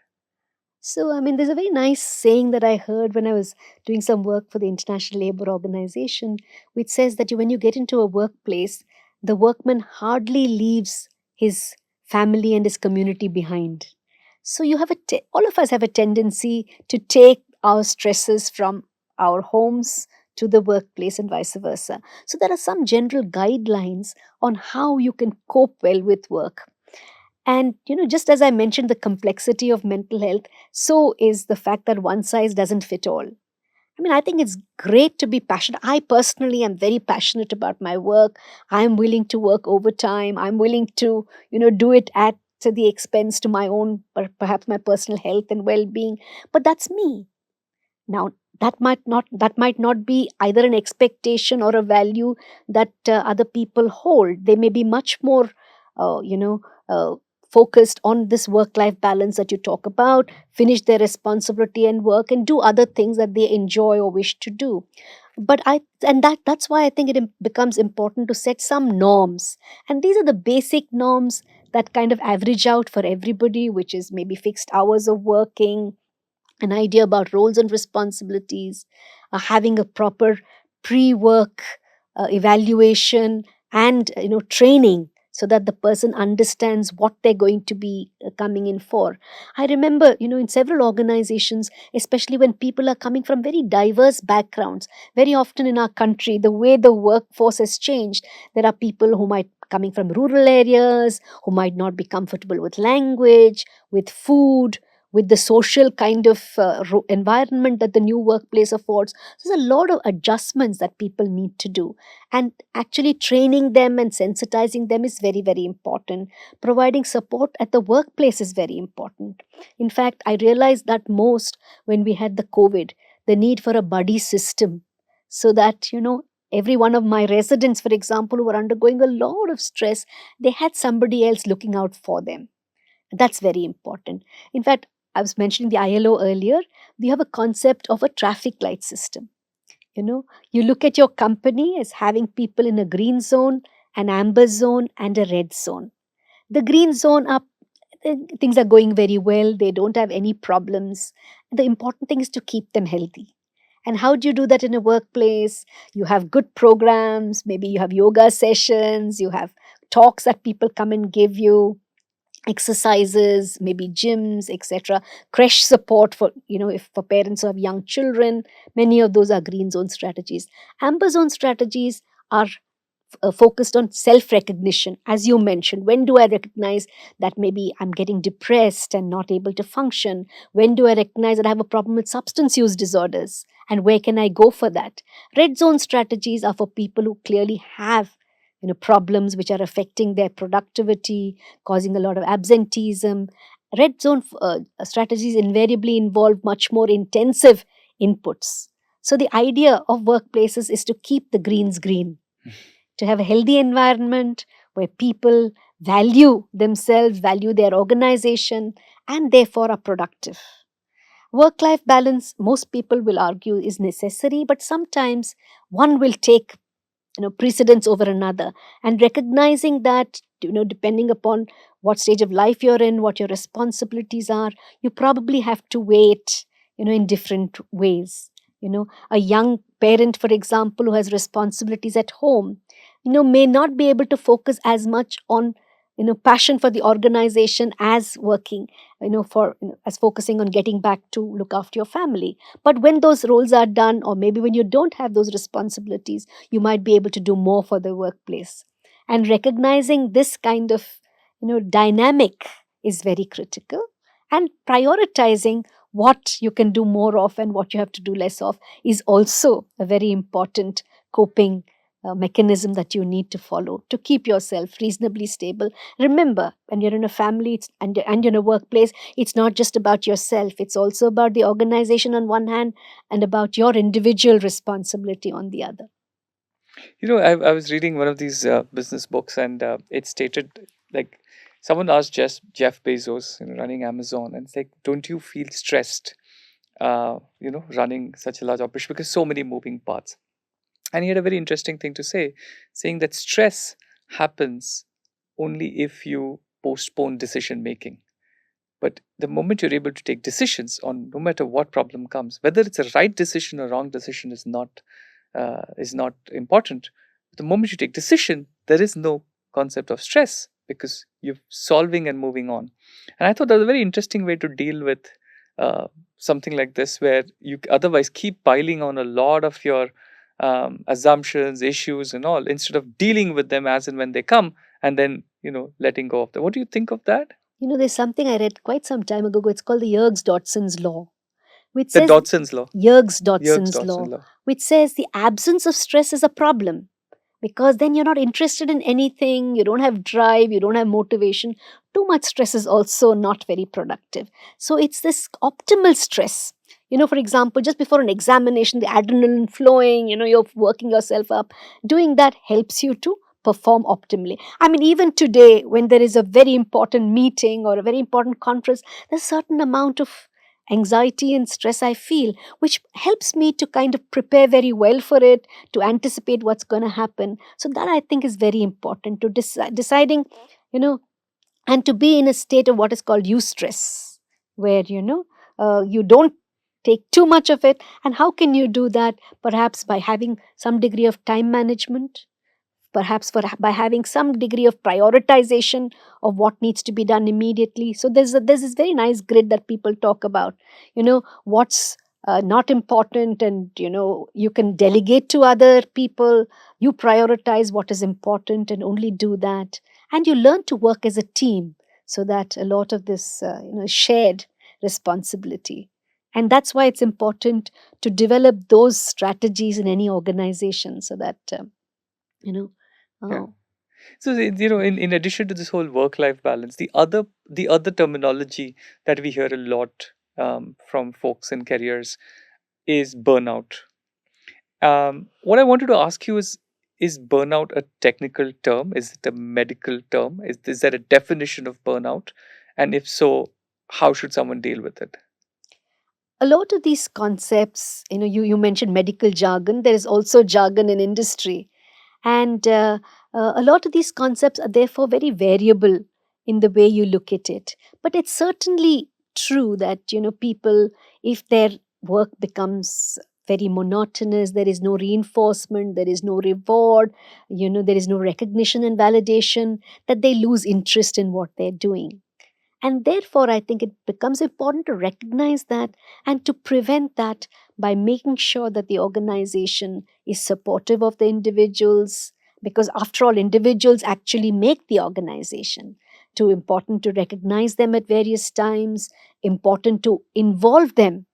So, there's a very nice saying that I heard when I was doing some work for the International Labour Organization, which says that when you get into a workplace, the workman hardly leaves his family and his community behind. So you have all of us have a tendency to take our stresses from our homes to the workplace and vice versa. So there are some general guidelines on how you can cope well with work. And, just as I mentioned the complexity of mental health, so is the fact that one size doesn't fit all. I think it's great to be passionate. I personally am very passionate about my work. I'm willing to work overtime. I'm willing to, do it at the expense to my own, perhaps my personal health and well-being. But that's me. Now, that might not be either an expectation or a value that other people hold. They may be much more, focused on this work-life balance that you talk about, finish their responsibility and work, and do other things that they enjoy or wish to do. But that's why I think it becomes important to set some norms. And these are the basic norms that kind of average out for everybody, which is maybe fixed hours of working, an idea about roles and responsibilities, having a proper pre-work evaluation and training, so that the person understands what they're going to be coming in for. I remember, in several organizations, especially when people are coming from very diverse backgrounds, very often in our country, the way the workforce has changed, there are people who might coming from rural areas, who might not be comfortable with language, with food, with the social kind of environment that the new workplace affords. So there's a lot of adjustments that people need to do. And actually training them and sensitizing them is very, very important. Providing support at the workplace is very important. In fact, I realized that most when we had the COVID, the need for a buddy system, so that, every one of my residents, for example, who were undergoing a lot of stress, they had somebody else looking out for them. That's very important. In fact, I was mentioning the ILO earlier. We have a concept of a traffic light system. You look at your company as having people in a green zone, an amber zone, and a red zone. The green zone are things are going very well. They don't have any problems. The important thing is to keep them healthy. And how do you do that in a workplace? You have good programs. Maybe you have yoga sessions. You have talks that people come and give you, exercises, maybe gyms, etc. Creche support for, if for parents who have young children. Many of those are green zone strategies. Amber zone strategies are focused on self recognition. As you mentioned, when do I recognize that maybe I'm getting depressed and not able to function? When do I recognize that I have a problem with substance use disorders? And where can I go for that? Red zone strategies are for people who clearly have problems which are affecting their productivity, causing a lot of absenteeism. Red zone strategies invariably involve much more intensive inputs. So the idea of workplaces is to keep the greens green, to have a healthy environment where people value themselves, value their organization, and therefore are productive. Work-life balance, most people will argue, is necessary, but sometimes one will take precedence over another. And recognizing that, depending upon what stage of life you're in, what your responsibilities are, you probably have to wait, in different ways. A young parent, for example, who has responsibilities at home, may not be able to focus as much on passion for the organization as working, as focusing on getting back to look after your family. But when those roles are done, or maybe when you don't have those responsibilities, you might be able to do more for the workplace. And recognizing this kind of dynamic is very critical. And prioritizing what you can do more of and what you have to do less of is also a very important coping mechanism that you need to follow to keep yourself reasonably stable. Remember, when you're in a family and you're in a workplace, it's not just about yourself. It's also about the organization on one hand and about your individual responsibility on the other. I was reading one of these business books, and it stated, like, someone asked Jeff Bezos, running Amazon, and it's like, don't you feel stressed, running such a large operation, because so many moving parts? And he had a very interesting thing to say, saying that stress happens only if you postpone decision making. But the moment you're able to take decisions on no matter what problem comes, whether it's a right decision or wrong decision is not important. The moment you take decision, there is no concept of stress because you're solving and moving on. And I thought that was a very interesting way to deal with something like this, where you otherwise keep piling on a lot of your assumptions, issues, and all, instead of dealing with them as and when they come, and then letting go of them. What do you think of that? There's something I read quite some time ago. It's called the Yerkes-Dodson's law, which The says Dodson's law. Yerkes-Dodson's law, which says the absence of stress is a problem, because then you're not interested in anything, you don't have drive, you don't have motivation. Too much stress is also not very productive. So it's this optimal stress. For example, just before an examination, the adrenaline flowing, you're working yourself up. Doing that helps you to perform optimally. I mean, even today, when there is a very important meeting or a very important conference, there's a certain amount of anxiety and stress I feel, which helps me to kind of prepare very well for it, to anticipate what's going to happen. So that, I think, is very important, to deciding, and to be in a state of what is called eustress, where, you don't take too much of it. And how can you do that? Perhaps by having some degree of time management, perhaps by having some degree of prioritization of what needs to be done immediately. So there's this very nice grid that people talk about. What's not important, and you can delegate to other people. You prioritize what is important and only do that, and you learn to work as a team, so that a lot of this shared responsibility. And that's why it's important to develop those strategies in any organization, so that you know Yeah. uh, So in addition to this whole work-life balance, the other terminology that we hear a lot from folks in careers is burnout. What I wanted to ask you is burnout a technical term? Is it a medical term? Is there a definition of burnout? And if so, how should someone deal with it? a lot of these concepts, you mentioned medical jargon. There is also jargon in industry. And a lot of these concepts are therefore very variable in the way you look at it. But it's certainly true that, people, if their work becomes very monotonous, there is no reinforcement, there is no reward, there is no recognition and validation, that they lose interest in what they're doing. And therefore, I think it becomes important to recognize that and to prevent that by making sure that the organization is supportive of the individuals. Because, after all, individuals actually make the organization. Too important to recognize them at various times, important to involve them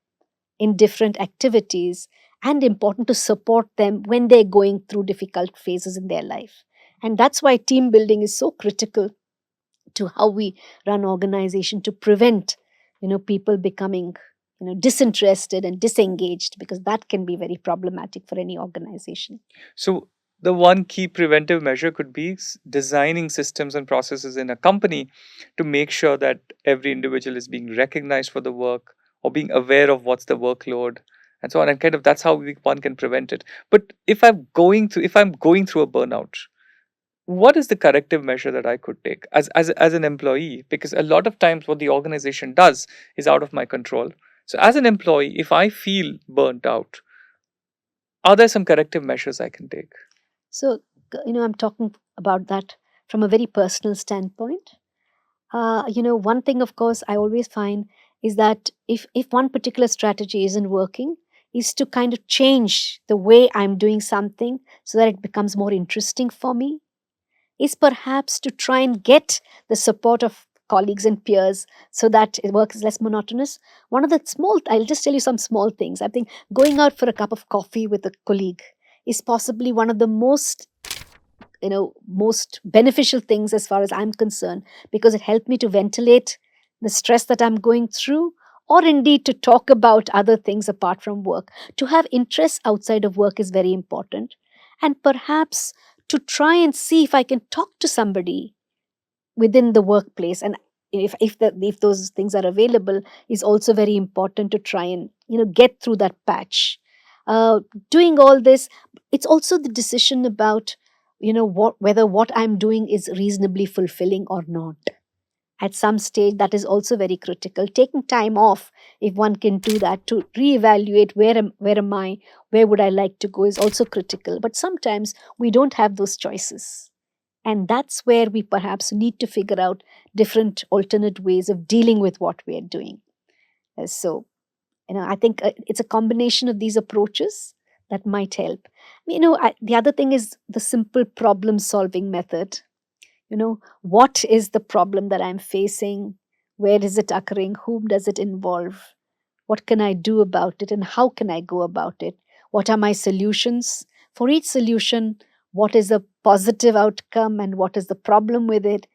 in different activities, and important to support them when they're going through difficult phases in their life. And that's why team building is so critical to how we run organization, to prevent people becoming disinterested and disengaged, because that can be very problematic for any organization. So the one key preventive measure could be designing systems and processes in a company to make sure that every individual is being recognized for the work or being aware of what's the workload and so on. And kind of that's how one can prevent it. But if I'm going through a burnout, what is the corrective measure that I could take as an employee? Because a lot of times what the organization does is out of my control. So as an employee, if I feel burnt out, are there some corrective measures I can take? So, I'm talking about that from a very personal standpoint. One thing, of course, I always find is that if one particular strategy isn't working, is to kind of change the way I'm doing something so that it becomes more interesting for me, is perhaps to try and get the support of colleagues and peers so that work is less monotonous. One of the I'll just tell you some small things. I think going out for a cup of coffee with a colleague is possibly one of the most beneficial things as far as I'm concerned, because it helped me to ventilate the stress that I'm going through, or indeed to talk about other things apart from work. To have interests outside of work is very important. And perhaps to try and see if I can talk to somebody within the workplace, and if those things are available, is also very important to try and get through that patch. uh, Doing all this, it's also the decision about whether what I'm doing is reasonably fulfilling or not. At some stage, that is also very critical. Taking time off, if one can do that, to reevaluate where am I, where would I like to go, is also critical. But sometimes we don't have those choices, and that's where we perhaps need to figure out different alternate ways of dealing with what we are doing. So, I think it's a combination of these approaches that might help. The other thing is the simple problem solving method. What is the problem that I'm facing? Where is it occurring? Whom does it involve? What can I do about it, and how can I go about it? What are my solutions? For each solution, what is the positive outcome and what is the problem with it?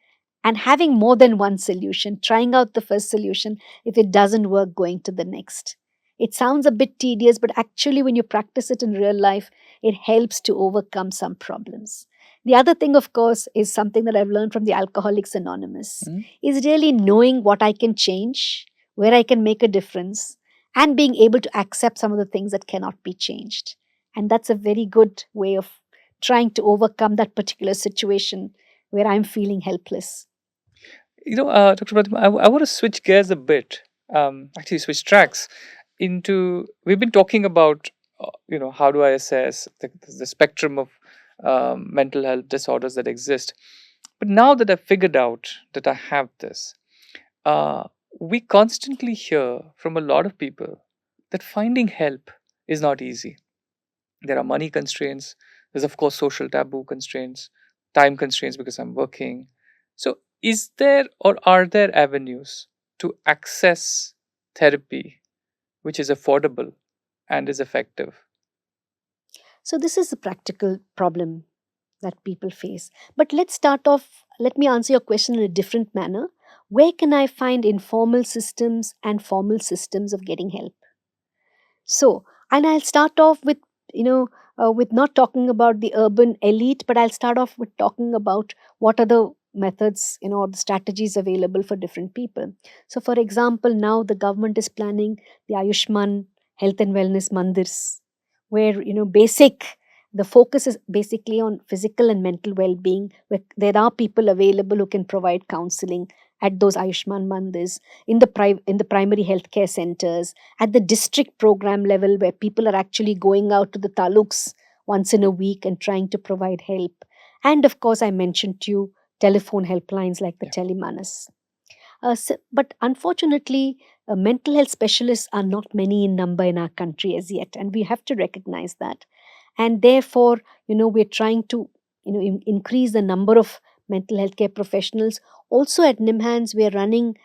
And having more than one solution, trying out the first solution, if it doesn't work, going to the next. It sounds a bit tedious, but actually, when you practice it in real life, it helps to overcome some problems. The other thing, of course, is something that I've learned from the Alcoholics Anonymous, Mm. is really knowing what I can change, where I can make a difference, and being able to accept some of the things that cannot be changed. And that's a very good way of trying to overcome that particular situation where I'm feeling helpless. Dr. Pratima, I want to switch gears a bit. Actually, switch tracks into. We've been talking about, how do I assess the spectrum of mental health disorders that exist. But now that I've figured out that I have this, uh, we constantly hear from a lot of people that finding help is not easy. There are money constraints. There's, of course, social taboo constraints, time constraints because I'm working. So, is there or are there avenues to access therapy which is affordable and is effective? So, this is a practical problem that people face. But let's start off, let me answer your question in a different manner. Where can I find informal systems and formal systems of getting help? So, and I'll start off with, with not talking about the urban elite, but I'll start off with talking about what are the methods, or the strategies available for different people. So, for example, now the government is planning the Ayushman Health and Wellness Mandirs, where, the focus is basically on physical and mental well-being, where there are people available who can provide counseling at those Ayushman Mandirs, in the primary healthcare centers, at the district program level, where people are actually going out to the taluks once in a week and trying to provide help. And of course, I mentioned to you telephone helplines like the Telemanas. But unfortunately, mental health specialists are not many in number in our country as yet, and we have to recognize that. And therefore, we're trying to, increase the number of mental health care professionals. Also at NIMHANS, we're running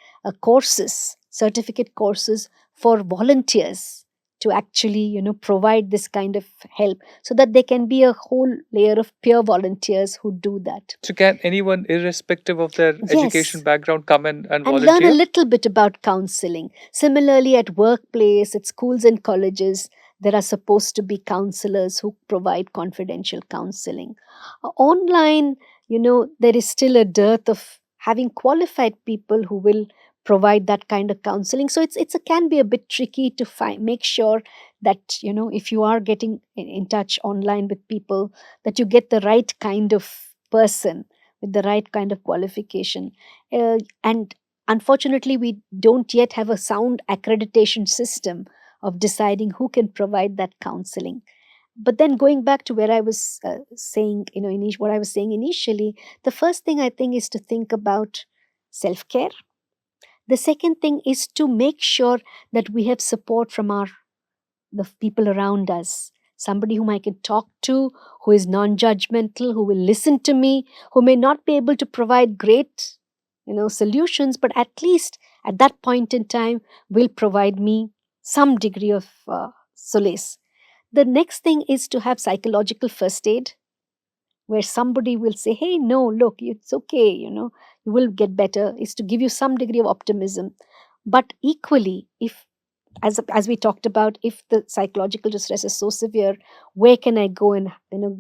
courses, certificate courses for volunteers to actually, provide this kind of help, so that there can be a whole layer of peer volunteers who do that. So, can anyone, irrespective of their education Yes. background, come and And learn a volunteer? little bit about counseling. Similarly, at workplace, at schools and colleges, there are supposed to be counselors who provide confidential counseling. Online, there is still a dearth of having qualified people who will provide that kind of counseling. So can be a bit tricky to make sure that, if you are getting in touch online with people, that you get the right kind of person with the right kind of qualification. And unfortunately, we don't yet have a sound accreditation system of deciding who can provide that counseling. But then going back to where I was saying, what I was saying initially, the first thing I think is to think about self care. The second thing is to make sure that we have support from the people around us. Somebody whom I can talk to, who is non-judgmental, who will listen to me, who may not be able to provide great, solutions, but at least at that point in time will provide me some degree of solace. The next thing is to have psychological first aid, where somebody will say, hey, no, look, it's okay, you will get better, is to give you some degree of optimism. But equally, if as we talked about, if the psychological distress is so severe, where can I go and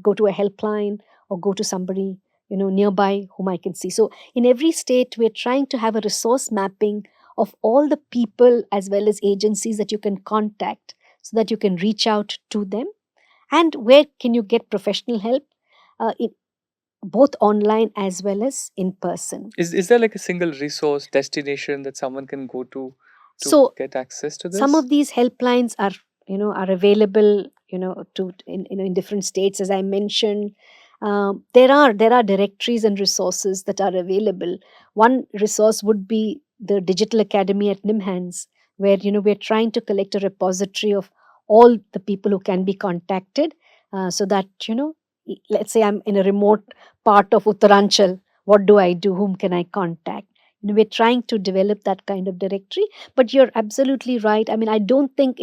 go to a helpline or go to somebody nearby whom I can see? So in every state, we're trying to have a resource mapping of all the people as well as agencies that you can contact, so that you can reach out to them. And where can you get professional help, both online as well as in person? Is there like a single resource destination that someone can go to So get access to some this? of these helplines are available to in different states, as I mentioned. There are directories and resources that are available. One resource would be the Digital Academy at NIMHANS, where we're trying to collect a repository of all the people who can be contacted, so that let's say I'm in a remote part of Uttaranchal. What do I do? Whom can I contact? We're trying to develop that kind of directory. But you're absolutely right. I mean, I don't think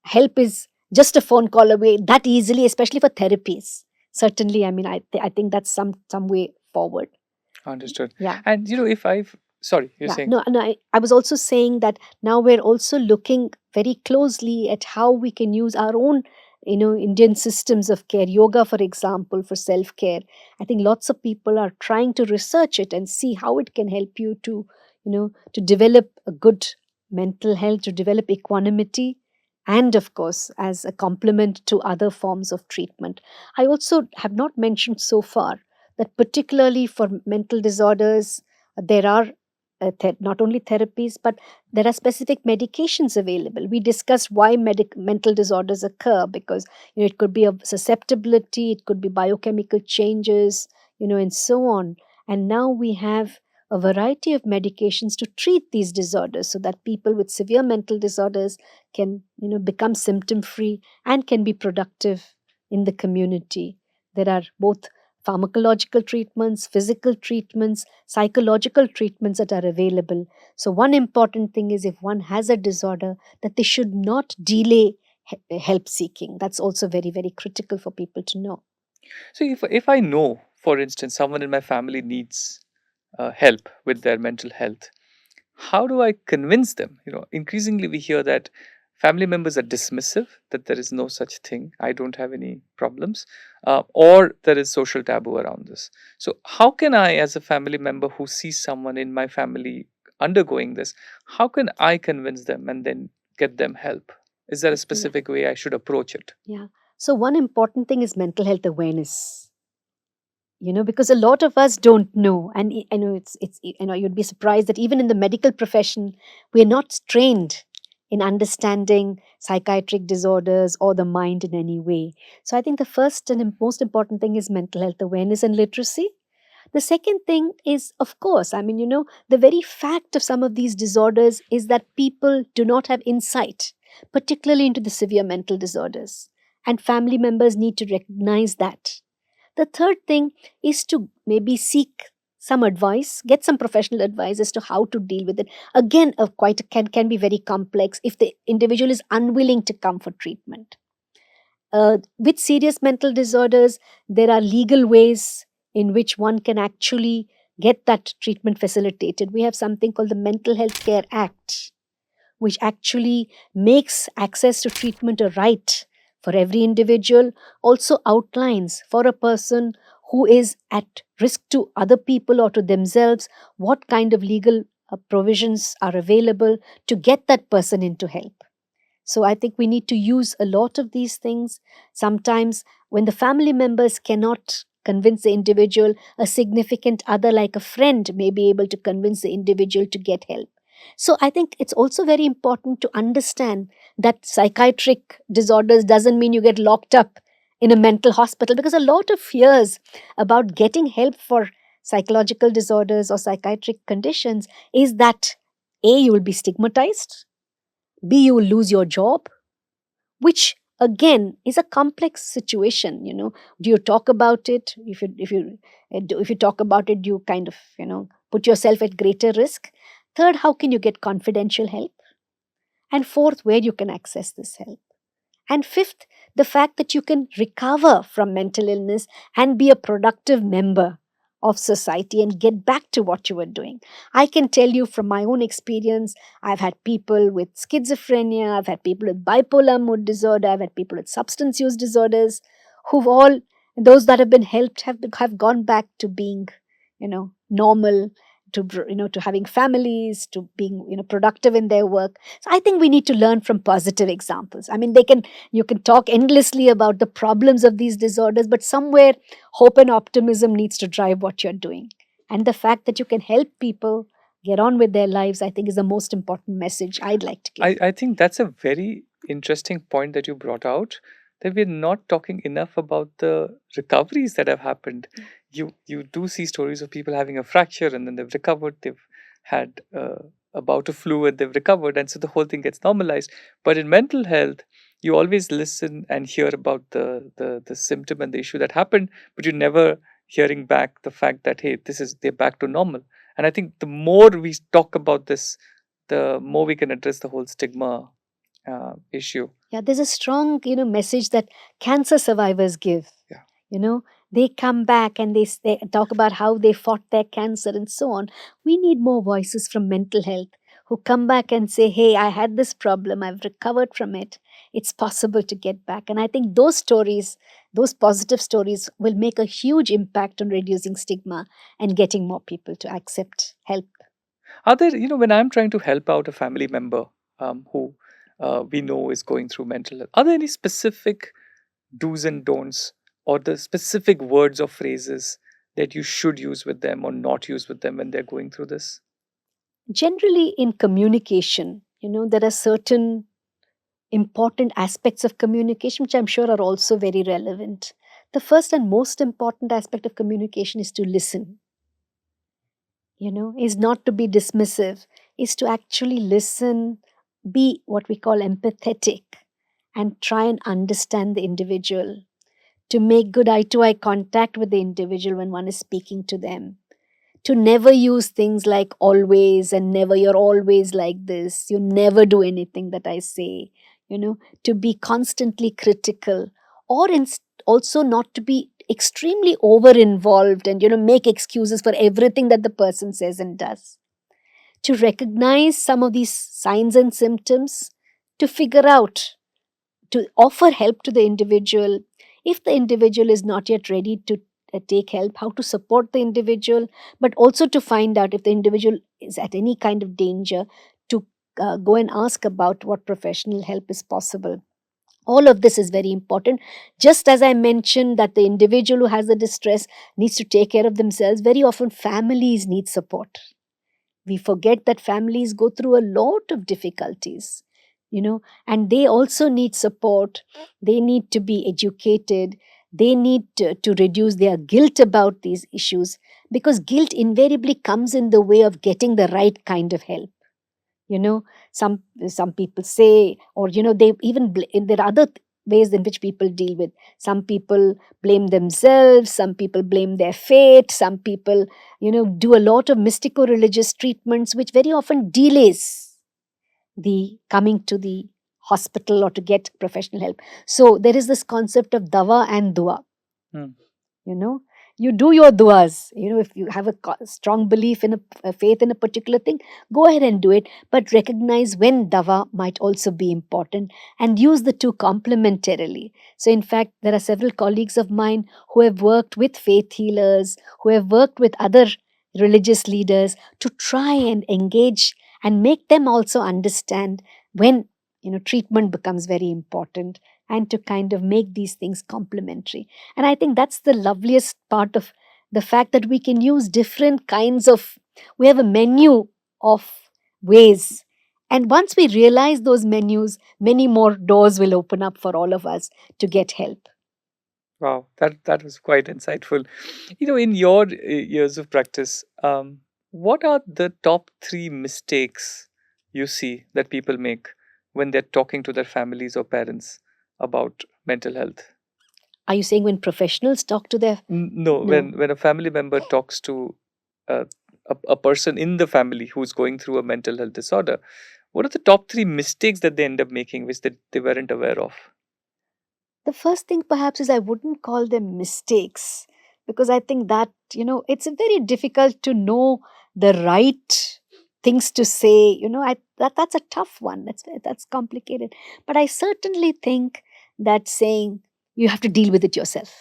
help is just a phone call away that easily, especially for therapies. Certainly, I mean, I think that's some way forward. Understood. Yeah. And if sorry, you're Yeah, saying. no, I was also saying that now we're also looking very closely at how we can use our own, Indian systems of care. Yoga, for example, for self care. I think lots of people are trying to research it and see how it can help you to, to develop a good mental health, to develop equanimity, and of course, as a complement to other forms of treatment. I also have not mentioned so far that particularly for mental disorders, there are not only therapies, but there are specific medications available. We discussed why mental disorders occur, because it could be a susceptibility, it could be biochemical changes, and so on. And now we have a variety of medications to treat these disorders so that people with severe mental disorders can, become symptom free and can be productive in the community. There are both pharmacological treatments, physical treatments, psychological treatments that are available. So one important thing is if one has a disorder, that they should not delay help seeking. That's also very, very critical for people to know. So if I know, for instance, someone in my family needs help with their mental health, how do I convince them? Increasingly we hear that family members are dismissive, that there is no such thing, I don't have any problems, or there is social taboo around this. So how can I, as a family member who sees someone in my family undergoing this, how can I convince them and then get them help? Is there a Yeah. specific way I should approach it? Yeah. So one important thing is mental health awareness. Because a lot of us don't know, and it's you'd be surprised that even in the medical profession, we're not trained in understanding psychiatric disorders or the mind in any way. So I think the first and most important thing is mental health awareness and literacy. The second thing is, of course, the very fact of some of these disorders is that people do not have insight, particularly into the severe mental disorders. And family members need to recognize that. The third thing is to maybe seek some advice, get some professional advice as to how to deal with it. Again, can be very complex if the individual is unwilling to come for treatment. With serious mental disorders, there are legal ways in which one can actually get that treatment facilitated. We have something called the Mental Health Care Act, which actually makes access to treatment a right for every individual, also outlines for a person who is at risk to other people or to themselves what kind of legal provisions are available to get that person into help. So I think we need to use a lot of these things. Sometimes when the family members cannot convince the individual, a significant other like a friend may be able to convince the individual to get help. So I think it's also very important to understand that psychiatric disorders doesn't mean you get locked up in a mental hospital, because a lot of fears about getting help for psychological disorders or psychiatric conditions is that A, you will be stigmatized, B, you will lose your job, which again is a complex situation. Do you talk about it? If you talk about it, you kind of put yourself at greater risk. Third, how can you get confidential help? And fourth, where you can access this help. And fifth, the fact that you can recover from mental illness and be a productive member of society and get back to what you were doing. I can tell you from my own experience, I've had people with schizophrenia, I've had people with bipolar mood disorder, I've had people with substance use disorders those that have been helped have gone back to being, normal, to having families, to being, productive in their work. So I think we need to learn from positive examples. You can talk endlessly about the problems of these disorders, but somewhere hope and optimism needs to drive what you're doing. And the fact that you can help people get on with their lives, I think, is the most important message I'd like to give. I think that's a very interesting point that you brought out, that we're not talking enough about the recoveries that have happened. You do see stories of people having a fracture and then they've recovered, they've had a bout of flu and they've recovered, and so the whole thing gets normalized. But in mental health, you always listen and hear about the symptom and the issue that happened, but you're never hearing back the fact that, hey, they're back to normal. And I think the more we talk about this, the more we can address the whole stigma issue. Yeah, there's a strong, message that cancer survivors give. Yeah. They come back and they talk about how they fought their cancer and so on. We need more voices from mental health who come back and say, hey, I had this problem, I've recovered from it. It's possible to get back. And I think those stories, those positive stories, will make a huge impact on reducing stigma and getting more people to accept help. Are there, when I'm trying to help out a family member who we know is going through mental health, are there any specific do's and don'ts or the specific words or phrases that you should use with them or not use with them when they're going through this? Generally, in communication, there are certain important aspects of communication which I'm sure are also very relevant. The first and most important aspect of communication is to listen. is not to be dismissive, is to actually listen, be what we call empathetic, and try and understand the individual, to make good eye to eye contact with the individual when one is speaking to them, to never use things like always and never, you're always like this, you never do anything that I say, to be constantly critical, or also not to be extremely over involved and make excuses for everything that the person says and does, to recognize some of these signs and symptoms, to figure out, to offer help to the individual. If the individual is not yet ready to take help, how to support the individual, but also to find out if the individual is at any kind of danger, to go and ask about what professional help is possible. All of this is very important. Just as I mentioned that the individual who has the distress needs to take care of themselves, very often families need support. We forget that families go through a lot of difficulties, and they also need support. They need to be educated. They need to reduce their guilt about these issues, because guilt invariably comes in the way of getting the right kind of help. Some people say, or they even there are other ways in which people deal with. Some people blame themselves, some people blame their fate, some people do a lot of mystico religious treatments, which very often delays the coming to the hospital or to get professional help. So there is this concept of dawa and dua. Hmm. You do your duas. If you have a strong belief in a faith in a particular thing, go ahead and do it, but recognize when dawa might also be important, and use the two complementarily. So in fact, there are several colleagues of mine who have worked with faith healers, who have worked with other religious leaders to try and engage and make them also understand when treatment becomes very important, and to kind of make these things complementary. And I think that's the loveliest part of the fact that we can use different kinds of, we have a menu of ways. And once we realize those menus, many more doors will open up for all of us to get help. Wow, that was quite insightful. In your years of practice, what are the top 3 mistakes you see that people make when they're talking to their families or parents about mental health? Are you saying when professionals talk to their... No, No. when a family member talks to uh, a person in the family who's going through a mental health disorder, what are the top 3 mistakes that they end up making which they weren't aware of? The first thing perhaps is I wouldn't call them mistakes, because I think that, it's very difficult to know the right things to say. That's a tough one. That's complicated. But I certainly think that saying you have to deal with it yourself.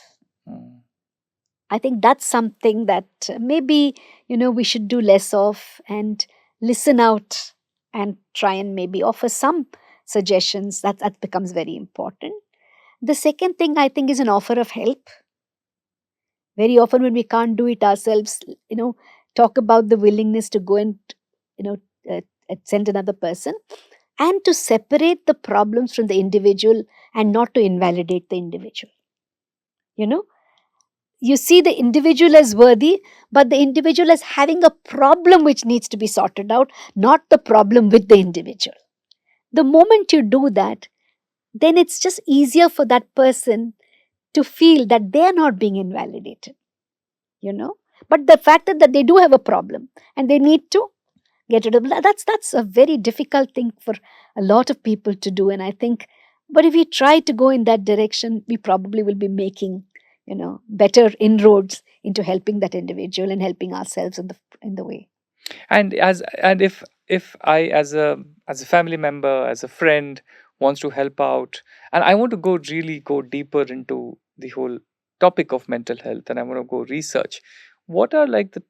Hmm. I think that's something that maybe, we should do less of, and listen out and try and maybe offer some suggestions. That becomes very important. The second thing I think is an offer of help. Very often when we can't do it ourselves, talk about the willingness to go and, you know, send another person, and to separate the problems from the individual and not to invalidate the individual. You see the individual as worthy, but the individual as having a problem which needs to be sorted out, not the problem with the individual. The moment you do that, then it's just easier for that person to feel that they are not being invalidated, But the fact that they do have a problem and they need to get rid of that's a very difficult thing for a lot of people to do. And I think, but if we try to go in that direction, we probably will be making, better inroads into helping that individual and helping ourselves in the way. And if I, as a family member, as a friend, wants to help out, and I want to go deeper into the whole topic of mental health, and I want to go research, what are like the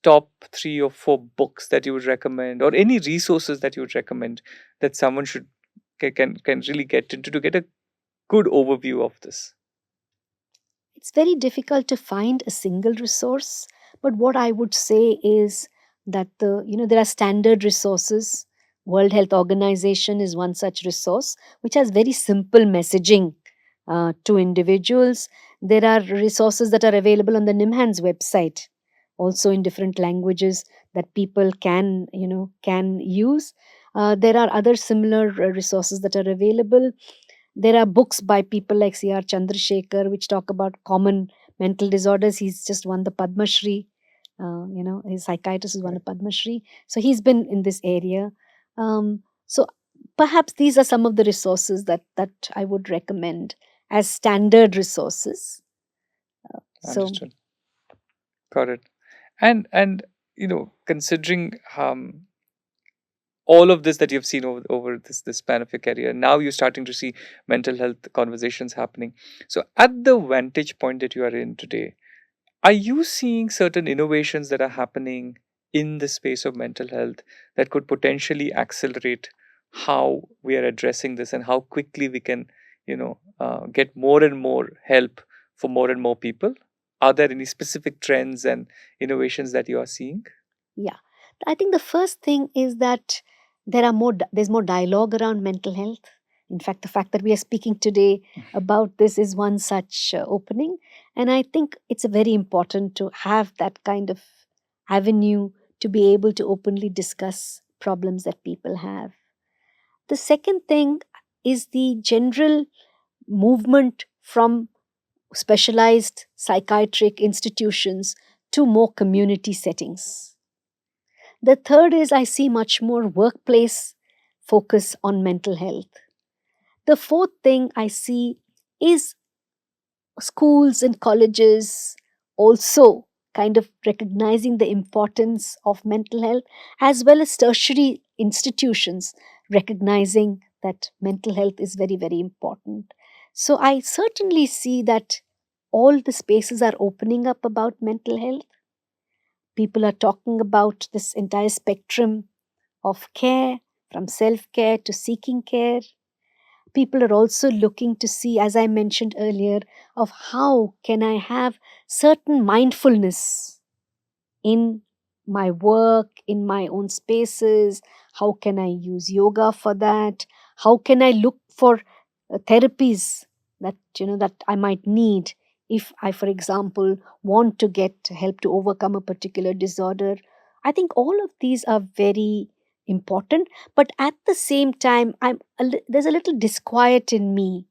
top 3 or 4 books that you would recommend, or any resources that you would recommend that someone should can really get into to get a good overview of this? It's very difficult to find a single resource, but what I would say is that there are standard resources. World Health Organization is one such resource which has very simple messaging to individuals. There are resources that are available on the NIMHANS website, also in different languages that people can use. There are other similar resources that are available. There are books by people like C.R. Chandrasekhar which talk about common mental disorders. He's just won the Padma Shri. His psychiatrist has won a Padma Shri. So he's been in this area. So perhaps these are some of the resources that I would recommend as standard resources. So Understood. Got it. And considering all of this that you've seen over this span of your career, now you're starting to see mental health conversations happening. So at the vantage point that you are in today, are you seeing certain innovations that are happening in the space of mental health that could potentially accelerate how we are addressing this and how quickly we can, get more and more help for more and more people? Are there any specific trends and innovations that you are seeing? yeah, I think the first thing is that there's more dialogue around mental health. In fact, the fact that we are speaking today about this is one such opening, and I think it's very important to have that kind of avenue to be able to openly discuss problems that people have. The second thing is the general movement from specialized psychiatric institutions to more community settings. The third is I see much more workplace focus on mental health. The fourth thing I see is schools and colleges also kind of recognizing the importance of mental health, as well as tertiary institutions recognizing that mental health is very, very important. So I certainly see that all the spaces are opening up about mental health. People are talking about this entire spectrum of care, from self care to seeking care. People are also looking to see, as I mentioned earlier, of how can I have certain mindfulness in my work, in my own spaces. How can I use yoga for that? How can I look for therapies that I might need if I, for example, want to get help to overcome a particular disorder? I think all of these are very important, but at the same time, there's a little disquiet in me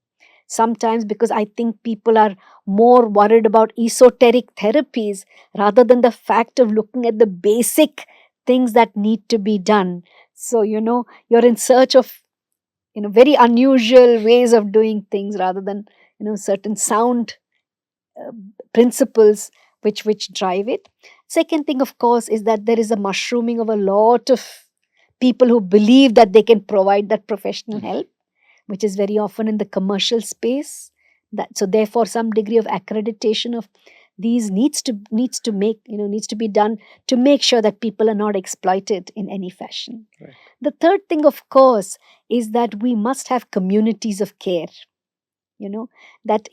sometimes, because I think people are more worried about esoteric therapies rather than the fact of looking at the basic things that need to be done. So, you're in search of very unusual ways of doing things rather than certain sound uh, principles which drive it. Second thing, of course, is that there is a mushrooming of a lot of people who believe that they can provide that professional help, which is very often in the commercial space. That, so therefore some degree of accreditation of these needs to be done to make sure that people are not exploited in any fashion. Right. The third thing, of course, is that we must have communities of care. That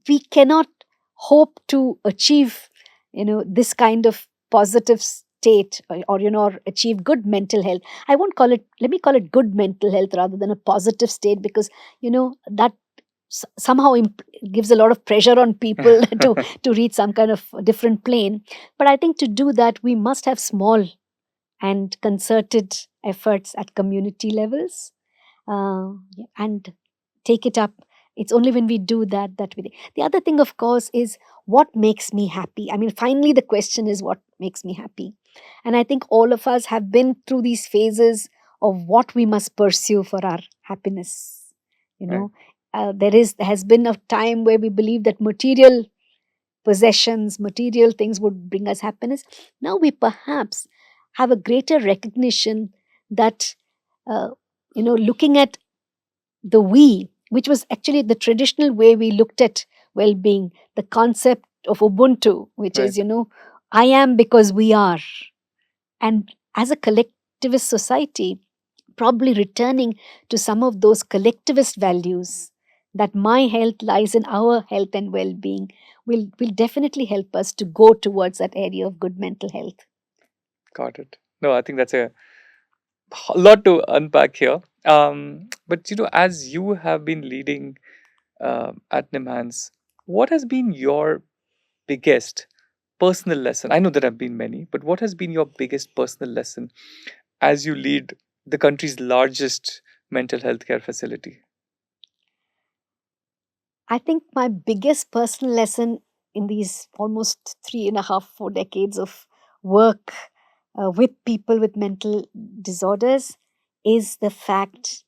we cannot hope to achieve this kind of positive state, or achieve good mental health. I won't call it, let me call it good mental health rather than a positive state, because that somehow gives a lot of pressure on people to reach some kind of different plane. But I think to do that, we must have small and concerted efforts at community levels, uh, and take it up. It's only when we do that we. The other thing, of course, is what makes me happy. I mean, finally, the question is what makes me happy, and I think all of us have been through these phases of what we must pursue for our happiness. There has been a time where we believe that material possessions, material things would bring us happiness. Now we perhaps have a greater recognition that, looking at the we, which was actually the traditional way we looked at well being, the concept of Ubuntu, which is, Right. I am because we are. And as a collectivist society, probably returning to some of those collectivist values, that my health lies in our health and well-being, will definitely help us to go towards that area of good mental health. Got it. No, I think that's a lot to unpack here. But as you have been leading at NIMHANS, what has been your biggest personal lesson? I know there have been many, but what has been your biggest personal lesson as you lead the country's largest mental health care facility? I think my biggest personal lesson in these almost 3.5, 4 decades of work with people with mental disorders is the fact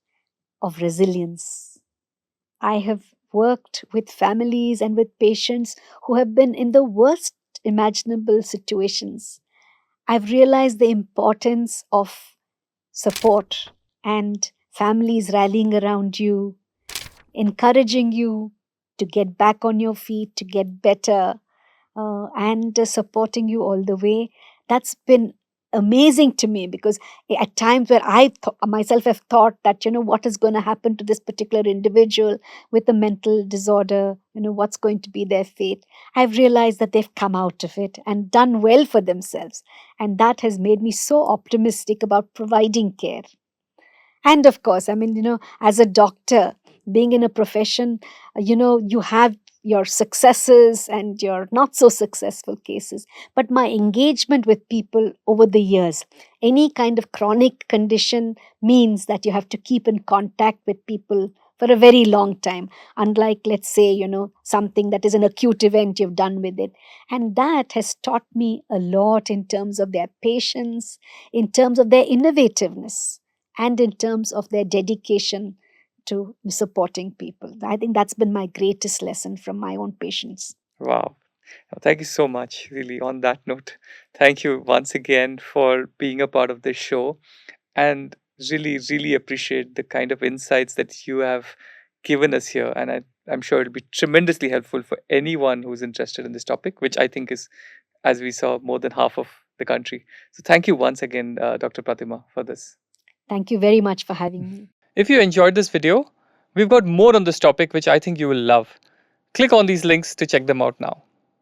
of resilience. I have worked with families and with patients who have been in the worst imaginable situations. I've realized the importance of support and families rallying around you, encouraging you to get back on your feet, to get better, and supporting you all the way. That's been amazing to me, because at times where myself have thought that, what is going to happen to this particular individual with a mental disorder, what's going to be their fate, I've realized that they've come out of it and done well for themselves. And that has made me so optimistic about providing care. And of course, as a doctor, being in a profession, you have your successes and your not so successful cases. But my engagement with people over the years, any kind of chronic condition means that you have to keep in contact with people for a very long time. Unlike, let's say, something that is an acute event, you've done with it. And that has taught me a lot in terms of their patience, in terms of their innovativeness, and in terms of their dedication to supporting people. I think that's been my greatest lesson from my own patients. Wow. Thank you so much, really, on that note. Thank you once again for being a part of this show, and really, really appreciate the kind of insights that you have given us here. And I'm sure it'll be tremendously helpful for anyone who's interested in this topic, which I think is, as we saw, more than half of the country. So thank you once again, Dr. Pratima, for this. Thank you very much for having me. If you enjoyed this video, we've got more on this topic, which I think you will love. Click on these links to check them out now.